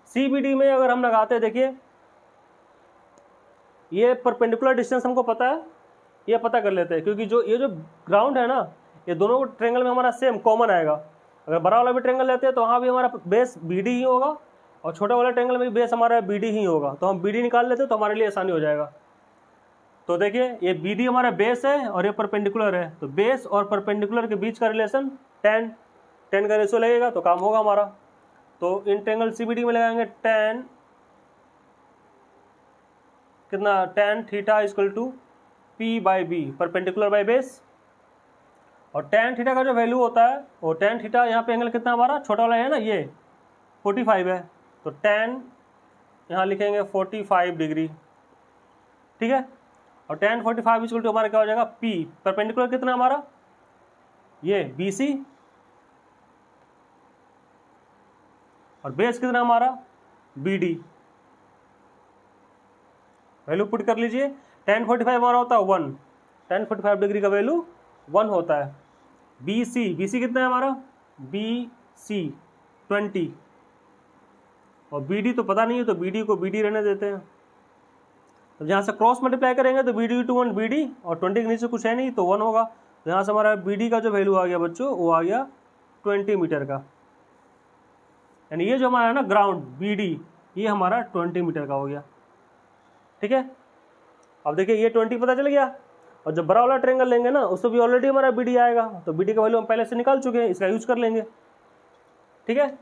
CBD में अगर हम लगाते हैं, देखिए ये परपेंडिकुलर डिस्टेंस हमको पता है, ये पता कर लेते हैं, क्योंकि जो ये जो ग्राउंड है ना, ये दोनों ट्रेंगल में हमारा सेम कॉमन आएगा। अगर बड़ा वाला भी ट्रेंगल लेते हैं तो वहाँ भी हमारा बेस BD ही होगा, और छोटा वाला ट्रेंगल में भी बेस हमारा BD ही होगा। तो हम BD निकाल लेते हैं तो हमारे लिए आसानी हो जाएगा। तो देखिए ये BD हमारा बेस है और ये परपेंडिकुलर है, तो बेस और परपेंडिकुलर के बीच का रिलेशन 10 का रेशियो लगेगा तो काम होगा हमारा। तो इन ट्रेंगल CBD में लगाएंगे 10 कितना, tan theta equal to P/B, perpendicular by base, और tan थीटा का जो वैल्यू होता है वो tan थीटा, यहाँ पे एंगल कितना हमारा छोटा वाला है ना, ये 45 है, तो tan यहाँ लिखेंगे 45 डिग्री, ठीक है। और tan 45 इक्वल टू हमारा क्या हो जाएगा, P परपेंडिकुलर कितना हमारा, ये BC, और बेस कितना हमारा BD। वैल्यू पुट कर लीजिए, tan 45 हमारा होता है 1, tan 45 डिग्री का वैल्यू 1 होता है। BC कितना है हमारा, BC 20, और BD तो पता नहीं है, तो BD को BD रहने देते हैं। तो यहाँ से क्रॉस मल्टीप्लाई करेंगे तो BD टू 1 BD, और 20 के नीचे कुछ है नहीं तो 1 होगा। तो यहाँ से हमारा BD का जो वैल्यू आ गया बच्चों, वो आ गया 20 मीटर का। यानी ये जो हमारा है ना ग्राउंड BD, ये हमारा 20 मीटर का हो गया, ठीक है। अब देखिए ये 20 पता चल गया, और जब बड़ा वाला ट्रायंगल लेंगे ना उसमें भी ऑलरेडी हमारा BD आएगा, तो BD का वैल्यू हम पहले से निकाल चुके हैं, इसका यूज कर लेंगे, ठीक है।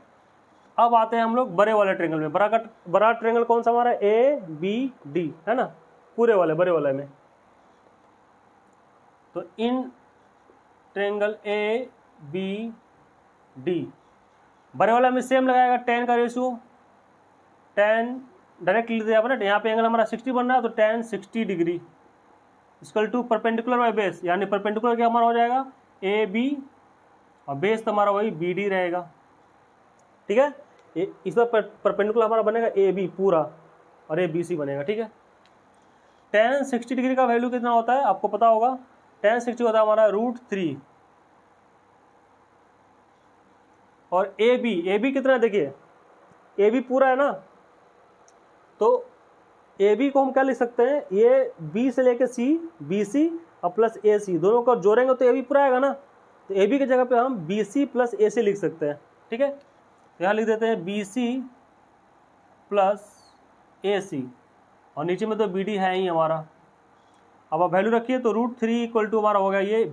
अब आते हैं हम लोग बड़े वाले ट्रायंगल में। बड़ा ट्रायंगल कौन सा हमारा, ABD है ना, पूरे वाले बड़े वाले में। तो इन ट्रायंगल ABD बड़े वाला में सेम लगाएगा tan का रेशियो, tan डायरेक्ट लिख दिया आपने, यहाँ पे एंगल हमारा 60 बन रहा है, तो tan 60 degree equal to perpendicular by base, यानी परपेंडिकुलर क्या हमारा हो जाएगा AB, और बेस तो हमारा वही BD रहेगा, ठीक है। इस पर परपेंडिकुलर हमारा बनेगा AB पूरा, और ABC बनेगा, ठीक है। tan 60 डिग्री का वैल्यू कितना होता है आपको पता होगा, tan 60 होता है हमारा √3, और AB कितना है देखिए, AB पूरा है ना, तो AB को हम क्या लिख सकते हैं, ये B से लेके C, BC और प्लस AC दोनों को जोड़ेंगे तो AB पूरा आएगा ना, तो AB की जगह पे हम BC प्लस AC लिख सकते हैं, ठीक है। यहाँ लिख देते हैं BC प्लस AC, और नीचे में तो BD है ही हमारा। अब आप वैल्यू रखिए, तो √3 इक्वल टू हमारा हो गया ये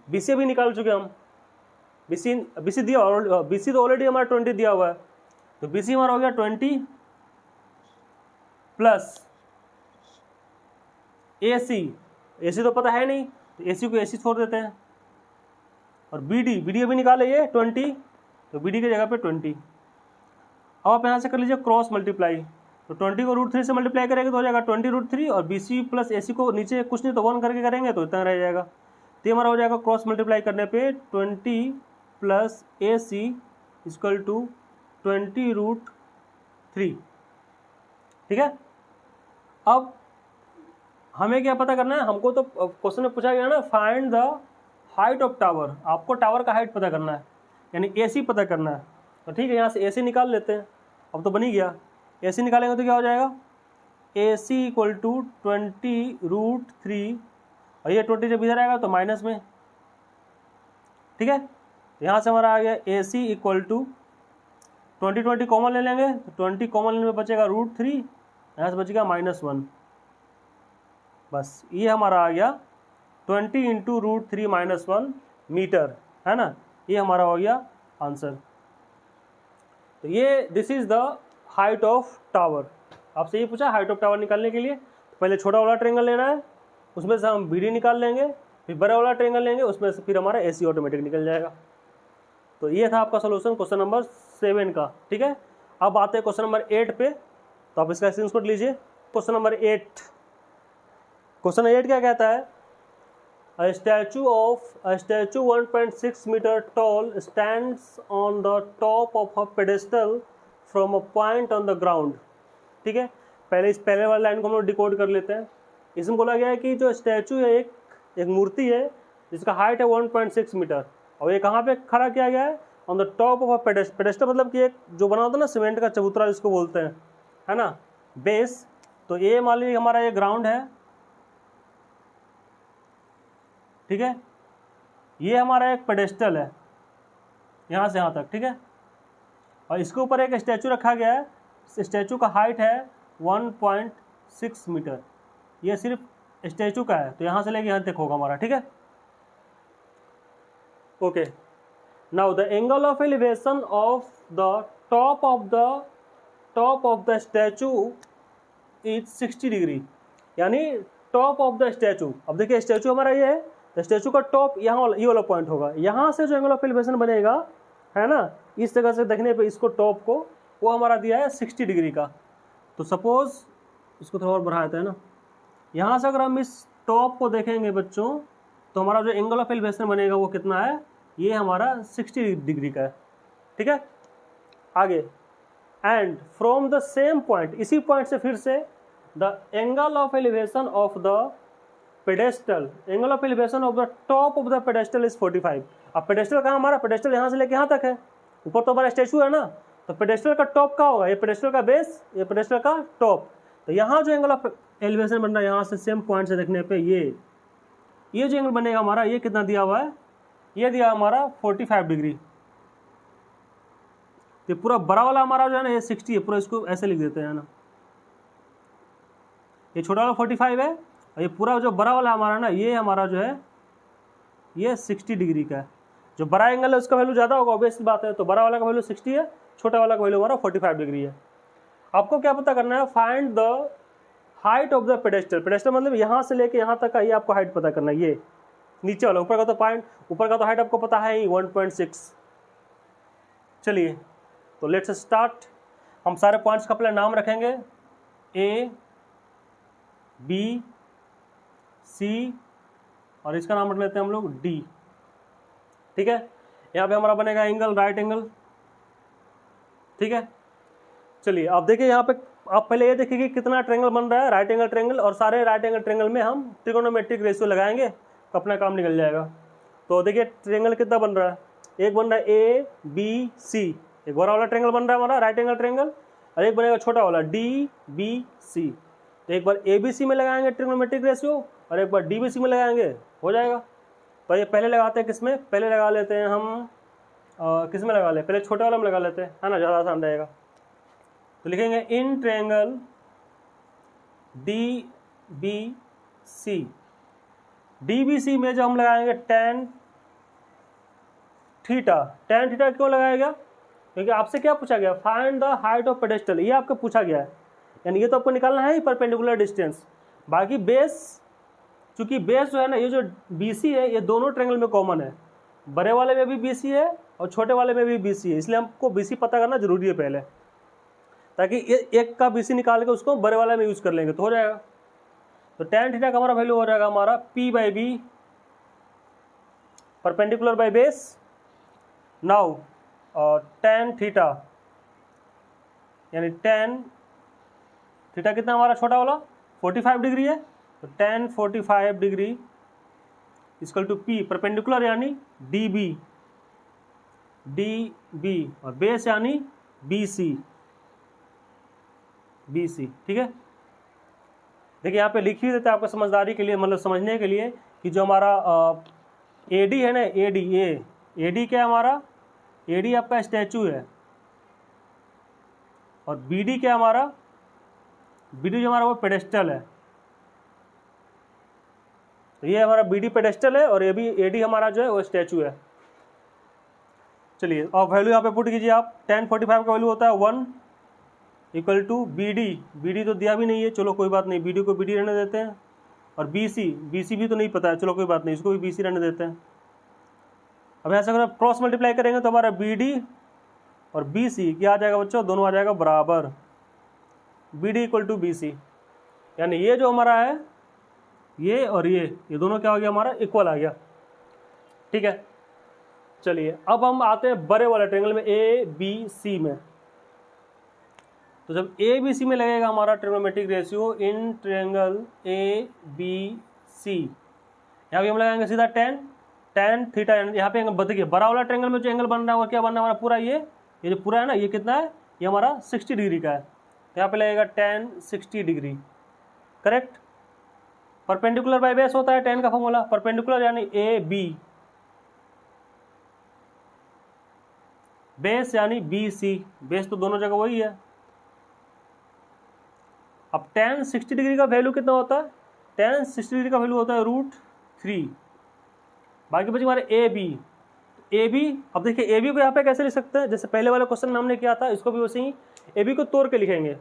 BC भी निकाल चुके हम, BC दिया, BC तो ऑलरेडी हमारा 20 दिया हुआ है, तो BC हमारा हो गया 20 प्लस AC तो पता है नहीं, तो AC को AC छोड़ देते हैं, और BD अभी निकाले ये 20, तो BD की जगह पे 20। अब आप यहाँ से कर लीजिए क्रॉस मल्टीप्लाई, तो 20 को √3 से मल्टीप्लाई करेंगे तो हो जाएगा 20 √3, और BC प्लस AC को नीचे कुछ नहीं तो 1 करके करेंगे तो इतना रह जाएगा। तो हमारा हो जाएगा क्रॉस मल्टीप्लाई करने पे 20 प्लस AC इक्वल टू 20 √3, ठीक है। अब हमें क्या पता करना है, हमको तो क्वेश्चन में पूछा गया ना, find the height of tower, आपको टावर का हाइट पता करना है, यानी AC पता करना है। तो ठीक है, यहाँ से AC निकाल लेते हैं, अब तो बन ही गया। AC निकालेंगे तो क्या हो जाएगा, AC इक्वल टू 20 √3, और ये 20 जब इधर आएगा तो माइनस में, ठीक है। यहाँ से हमारा आ गया AC इक्वल टू 20 कॉमन ले लेंगे, तो 20 कॉमन लेने में बचेगा √3, यहाँ से बचेगा -1, बस ये हमारा आ गया 20 इंटू √3 -1 मीटर, है ना, ये हमारा हो गया आंसर। तो ये this is the height of tower. आपसे ये पूछा हाइट ऑफ टावर निकालने के लिए, तो पहले छोटा वाला ट्रायंगल लेना है, उसमें से हम BD निकाल लेंगे, फिर बड़ा वाला ट्रायंगल लेंगे, उसमें से फिर हमारा AC ऑटोमेटिक निकल जाएगा। तो ये था आपका सोल्यूशन क्वेश्चन नंबर 7 का, ठीक है। अब आते हैं क्वेश्चन नंबर 8 पे, तो आप इसका स्क्रीनशॉट लीजिए। क्वेश्चन नंबर 8, क्वेश्चन 8 क्या कहता है, A statue 1.6 meter tall stands on the top of a pedestal from a point on the ground, ठीक है। पहले वाली लाइन को हम लोग डिकोड कर लेते हैं। इसमें बोला गया है कि जो स्टैचू है, एक मूर्ति है जिसका हाइट है 1.6 मीटर, और ये कहाँ पे खड़ा किया गया है, on the top of a pedestal, मतलब कि एक जो बना होता है ना सीमेंट का चबूतरा जिसको बोलते हैं, है ना, बेस। तो ये मान लीजिए हमारा ये ग्राउंड है, ठीक है, ये हमारा एक पेडेस्टल है यहाँ से यहाँ तक, ठीक है, और इसके ऊपर एक स्टैचू रखा गया है। स्टैचू का हाइट है 1.6 मीटर, ये सिर्फ स्टैचू का है, तो यहाँ से लेके यहाँ तक होगा हमारा, ठीक है। Okay, now the angle of elevation of the top of the statue is 60 degree, यानी टॉप ऑफ द स्टैचू। अब देखिए स्टैचू हमारा ये है, स्टैचू का टॉप यहाँ ये वाला पॉइंट होगा, यहाँ से जो एंगल ऑफ एलिवेशन बनेगा है ना, इस जगह से देखने पे इसको टॉप को, वो हमारा दिया है 60 डिग्री का। तो सपोज इसको थोड़ा और बढ़ा देते हैं ना, यहाँ से अगर हम इस टॉप को देखेंगे बच्चों, तो हमारा जो एंगल ऑफ एलिवेशन बनेगा वो कितना है, ये हमारा 60 डिग्री का है। ठीक है, आगे and from the same point, इसी पॉइंट से फिर से the angle of elevation of the pedestal, angle of elevation of the top of the pedestal is 45। अब पेडेस्टल कहाँ हमारा, पेडेस्टल यहाँ से लेके यहाँ तक है, ऊपर तो हमारा स्टैचू है ना, तो पेडेस्टल का टॉप का होगा, ये पेडेस्टल का बेस, ये पेडेस्टल का टॉप। तो यहाँ जो एंगल ऑफ एलिवेशन बन रहा है यहाँ से सेम पॉइंट से देखने पे ये जो एंगल बनेगा हमारा, ये कितना दिया हुआ है, ये दिया हमारा 45 डिग्री। ये पूरा बड़ा वाला हमारा जो है ना ये 60 है, पूरा इसको ऐसे लिख देते हैं ना, ये छोटा वाला 45 है और ये पूरा जो बड़ा वाला हमारा ना, ये हमारा जो है ये 60 डिग्री का है। जो बड़ा एंगल है उसका वैल्यू ज़्यादा होगा, ऑब्वियस बात है, तो बड़ा वाला का वैल्यू 60 है, छोटा वाला का वैल्यू हमारा 45 डिग्री है। आपको क्या पता करना है, find the height of the pedestal. Pedestal मतलब यहाँ से लेके यहाँ तक का ये आपको हाइट पता करना है, ये नीचे वाला, ऊपर का तो पॉइंट, ऊपर का तो हाइट आपको पता है ही 1.6। चलिए तो लेट्स स्टार्ट। हम सारे पॉइंट्स का अपना नाम रखेंगे, ए बी सी और इसका नाम रख लेते हैं हम लोग डी। ठीक है, यहाँ पे हमारा बनेगा एंगल, राइट एंगल। ठीक है, चलिए आप देखिए यहाँ पे, आप पहले ये देखिए कि कितना ट्रेंगल बन रहा है, राइट एंगल ट्रेंगल, और सारे राइट एंगल ट्रेंगल में हम ट्रिगोनोमेट्रिक रेशियो लगाएंगे तो अपना काम निकल जाएगा। तो देखिए ट्रेंगल कितना बन रहा है, एक बन रहा है ए बी सी, एक बड़ा वाला ट्रेंगल बन रहा है हमारा राइट एंगल ट्रेंगल, और एक बनेगा छोटा वाला डी बी सी। तो एक बार ए बी सी में लगाएंगे ट्रिगोनोमेट्रिक रेशियो और एक बार डी बी सी में लगाएंगे, हो जाएगा। तो ये पहले लगाते हैं किसमें, पहले लगा लेते हैं हम किस में लगा ले, पहले छोटे वाला में लगा लेते हैं, है ना, ज़्यादा आसान रहेगा। तो लिखेंगे in triangle D B C, D B C में जो हम लगाएंगे tan थीटा। tan थीटा क्यों लगाया गया, क्योंकि आपसे क्या पूछा गया, find the height of pedestal, ये आपको पूछा गया है, यानी ये तो आपको निकालना है ही परपेंडिकुलर डिस्टेंस। बाकी बेस, चूंकि बेस जो है ना, ये जो बी सी है ये दोनों ट्रायंगल में कॉमन है, बड़े वाले में भी बी सी है और छोटे वाले में भी बी सी है, इसलिए हमको बी सी पता करना जरूरी है पहले, ताकि एक का बी सी निकाल के उसको बड़े वाले में यूज कर लेंगे तो हो जाएगा। तो tan थीटा का हमारा वैल्यू हो जाएगा हमारा P by B perpendicular by base. Now tan theta, यानी tan थीटा कितना हमारा छोटा वाला 45 डिग्री है, तो tan 45 degree equal to P perpendicular यानी डी बी और बेस यानी बी सी। ठीक है, देखिए यहाँ पे लिख ही देते हैं आपको समझदारी के लिए, मतलब समझने के लिए कि जो हमारा AD है ना, AD क्या है हमारा, AD आपका स्टैचू है, और BD क्या है हमारा, BD जो हमारा वो पेडेस्टल है। तो ये हमारा BD पेडेस्टल है और AD हमारा जो है वो स्टैचू है। चलिए और वैल्यू यहाँ पे पुट कीजिए आप, tan 45 का वैल्यू होता है 1 इक्वल टू BD तो दिया भी नहीं है, चलो कोई बात नहीं, BD को BD रहने देते हैं, और BC भी तो नहीं पता है, चलो कोई बात नहीं, इसको भी BC रहने देते हैं। अब यहाँ से अगर क्रॉस मल्टीप्लाई करेंगे तो हमारा BD और BC क्या आ जाएगा बच्चों, दोनों आ जाएगा बराबर, BD इक्वल टू BC, यानी ये जो हमारा है ये और ये दोनों क्या हो गया हमारा, इक्वल आ गया। ठीक है, चलिए अब हम आते हैं बड़े वाले ट्रायंगल में ABC में। तो जब ABC में लगेगा हमारा trigonometric ratio in triangle ABC, यहाँ भी हम लगाएंगे सीधा tan थीटा, यहाँ पे देखिए बड़ा वाला ट्रायंगल में जो एंगल बन रहा है वो क्या बन रहा है हमारा, पूरा ये जो पूरा है ना, ये कितना है, ये हमारा 60 डिग्री का है, तो यहाँ पे लगेगा tan 60 degree, correct. Perpendicular by base होता है tan का फॉर्मूला, परपेंडिकुलर यानी AB, बेस यानी BC, बेस तो दोनों जगह वही है। अब tan 60 डिग्री का वैल्यू कितना होता है, tan 60 डिग्री का वैल्यू होता है √3। बाकी बची हमारे AB, अब देखिए AB को यहाँ पे कैसे लिख सकते हैं, जैसे पहले वाले क्वेश्चन में हमने किया था, इसको भी वैसे ही AB को तोड़ के लिखेंगे।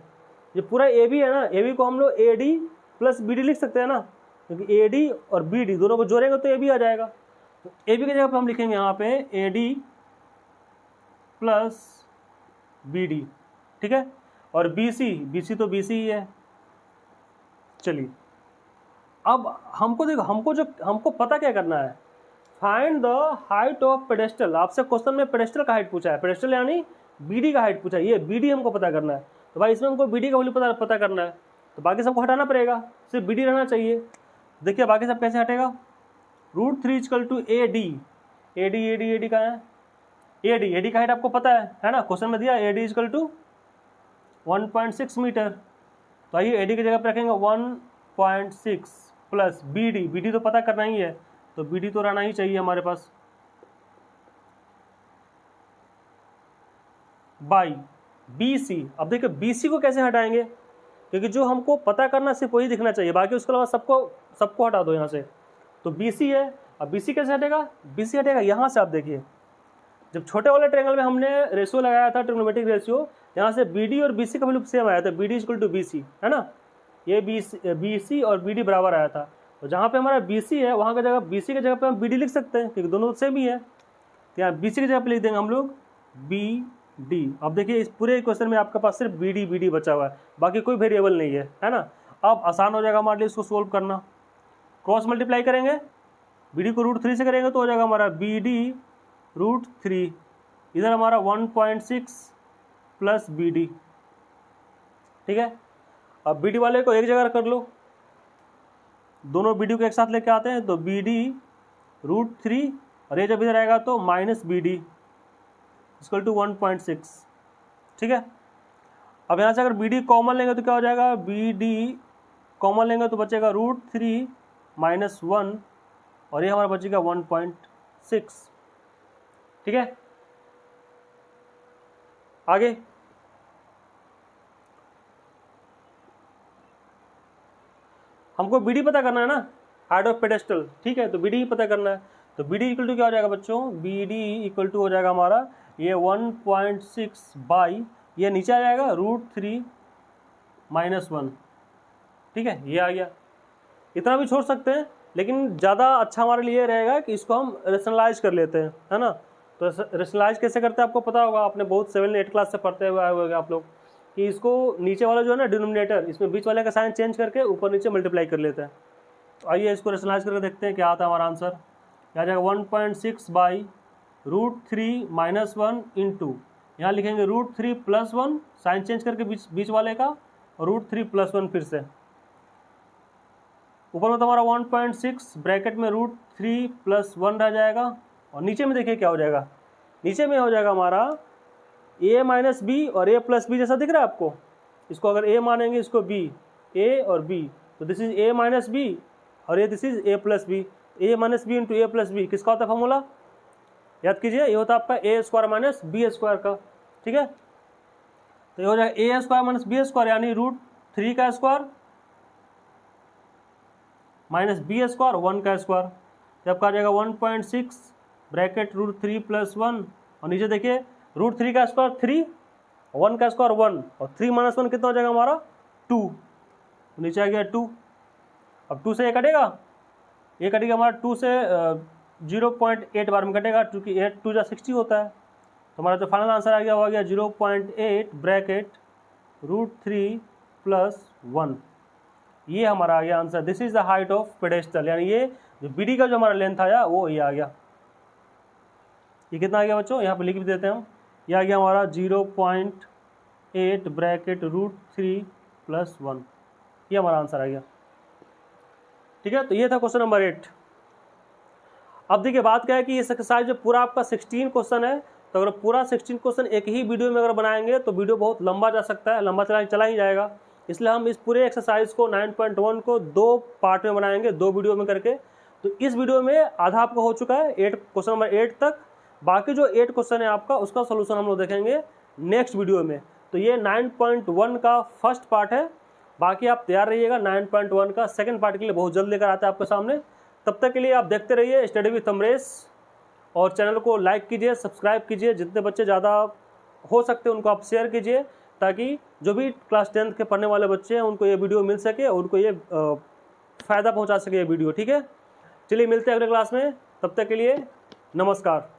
ये पूरा AB है ना, AB को हम लोग AD प्लस BD लिख सकते हैं ना, क्योंकि ए डी और बी डी दोनों को जोड़ेंगे तो ए बी आ जाएगा। तो ए बी की जगह पर हम लिखेंगे यहाँ पे A D plus B D, ठीक है। और बी सी तो बी सी ही है। चलिए अब हमको देखो, हमको पता क्या करना है, find the height of pedestal. आपसे क्वेश्चन में पेडेस्टल का हाइट पूछा है, पेडेस्टल यानी बीडी का हाइट पूछा है, ये बीडी हमको पता करना है। तो भाई इसमें हमको बीडी का वैल्यू पता करना है, तो बाकी सबको हटाना पड़ेगा, सिर्फ बीडी रहना चाहिए। देखिए बाकी सब कैसे हटेगा, √3 इक्वल टू ए डी का है, ए डी का हाइट आपको पता है ना, क्वेश्चन में दिया A D equal to 1.6 metre. तो आइए ए डी की जगह पर रखेंगे 1.6 प्लस बी डी तो पता करना ही है, तो बी डी तो रहना ही चाहिए हमारे पास, बाई बी सी। अब देखिए बी सी को कैसे हटाएंगे, क्योंकि जो हमको पता करना सिर्फ वही दिखना चाहिए, बाकी उसके अलावा सबको हटा दो यहाँ से। तो बी सी है, अब बी सी कैसे हटेगा, बी सी हटेगा यहाँ से। आप देखिए जब छोटे वाले ट्रायंगल में हमने रेशियो लगाया था, ट्रिग्नोमेट्रिक रेशियो, यहाँ से बी डी और बी सी का वैल्यू सेम आया था, B D equal to B C, है ना, ये बी सी और बी डी बराबर आया था। तो जहाँ पे हमारा बी सी है वहाँ की जगह बी सी की जगह पे हम बी डी लिख सकते हैं, क्योंकि दोनों सेम ही है। तो यहाँ बी सी की जगह पे लिख देंगे हम लोग बी डी। अब देखिए इस पूरे क्वेश्चन में आपके पास सिर्फ बी डी बचा हुआ है, बाकी कोई वेरिएबल नहीं है ना। अब आसान हो जाएगा हमारे लिए इसको सोल्व करना, क्रॉस मल्टीप्लाई करेंगे, बी डी को √3 से करेंगे तो हो जाएगा हमारा बी डी √3, इधर हमारा 1.6 प्लस बी डी, ठीक है। अब बी डी वाले को एक जगह कर लो, दोनों बी डी को एक साथ लेके आते हैं, तो बी डी √3 और ये जब इधर आएगा तो minus B D equal to 1.6, ठीक है। अब यहाँ से अगर बी डी कॉमन लेंगे तो क्या हो जाएगा, बी डी कॉमन लेंगे तो बचेगा √3 माइनस 1 और ये हमारा बचेगा 1.6, ठीक है। आगे हमको बी डी पता करना है ना, हाइट ऑफ पेडेस्टल, ठीक है। तो बी डी पता करना है, तो बी डी इक्वल टू क्या हो जाएगा बच्चों, बी डी इक्वल टू हो जाएगा हमारा ये 1.6 बाई ये नीचे आ जाएगा √3 माइनस 1, ठीक है, ये आ गया। इतना भी छोड़ सकते हैं, लेकिन ज़्यादा अच्छा हमारे लिए रहेगा कि इसको हम रेशनलाइज कर लेते हैं, है ना। तो रेशनलाइज कैसे करते हैं आपको पता होगा, आपने बहुत 7-8 क्लास से पढ़ते हुए आए होंगे आप लोग, कि इसको नीचे वाला जो है ना डिनोमिनेटर, इसमें बीच वाले का साइन चेंज करके ऊपर नीचे मल्टीप्लाई कर लेते हैं। तो आइए इसको रेशनलाइज करके देखते हैं क्या आता है हमारा आंसर। क्या आ जाएगा 1.6 बाई √3 माइनस 1 इंटू, यहाँ लिखेंगे √3 प्लस 1, साइन चेंज करके बीच वाले का, और √3 प्लस 1 फिर से, ऊपर में तो हमारा 1.6 ब्रैकेट में √3 प्लस 1 रह जाएगा, और नीचे में देखिए क्या हो जाएगा, नीचे में हो जाएगा हमारा a माइनस बी और a प्लस बी जैसा दिख रहा है आपको। इसको अगर a मानेंगे, इसको b, a और b, तो this is a minus B और ये this is a plus B. a minus B into a plus B किसका होता है फॉर्मूला, याद कीजिए, ये होता है आपका a square minus B square का, ठीक है। तो ये हो जाएगा a square minus B square, यानी √3 का स्क्वायर माइनस बी स्क्वायर 1 का स्क्वायर, जब का आ जाएगा 1.6 ब्रैकेट √3 प्लस 1, और नीचे देखिए √3 का स्क्वायर 3, 1 का स्क्वायर 1, और 3 माइनस 1 कितना हो जाएगा हमारा 2, तो नीचे आ गया 2। अब 2 से ये कटेगा, ये कटेगा हमारा 2 से 0.8 बार में कटेगा, क्योंकि 8 2 60 होता है। तो हमारा जो फाइनल आंसर आ गया वो आ गया 0.8 ब्रैकेट √3 प्लस 1, ये हमारा आ गया answer. This is the height of pedestal, यानी ये जो बी डी का जो हमारा लेंथ आया वो ये आ गया। ये कितना आ गया बच्चों, यहाँ पे लिख भी देते हैं हम, ये आ गया हमारा 0.8 ब्रैकेट √3 प्लस 1, ये हमारा आंसर आ गया, ठीक है। तो ये था क्वेश्चन नंबर 8। अब देखिए बात क्या है कि ये एक्सरसाइज जो पूरा आपका 16 क्वेश्चन है, तो अगर पूरा 16 क्वेश्चन एक ही वीडियो में अगर बनाएंगे तो वीडियो बहुत लंबा जा सकता है, लंबा चला ही जाएगा। इसलिए हम इस पूरे एक्सरसाइज को 9.1 को 2 पार्ट में बनाएंगे, 2 वीडियो में करके। तो इस वीडियो में आधा आपका हो चुका है, क्वेश्चन नंबर 8 तक। बाकी जो 8 क्वेश्चन है आपका, उसका सोल्यूशन हम लोग देखेंगे नेक्स्ट वीडियो में। तो ये 9.1 का फर्स्ट पार्ट है, बाकी आप तैयार रहिएगा 9.1 का सेकंड पार्ट के लिए बहुत जल्द लेकर आता है आपके सामने। तब तक के लिए आप देखते रहिए स्टडी विद अमरेश, और चैनल को लाइक कीजिए, सब्सक्राइब कीजिए, जितने बच्चे ज़्यादा हो सकते हैं उनको आप शेयर कीजिए, ताकि जो भी क्लास 10th के पढ़ने वाले बच्चे हैं उनको ये वीडियो मिल सके और उनको ये फ़ायदा पहुंचा सके ये वीडियो। ठीक है, चलिए मिलते हैं अगले क्लास में, तब तक के लिए नमस्कार।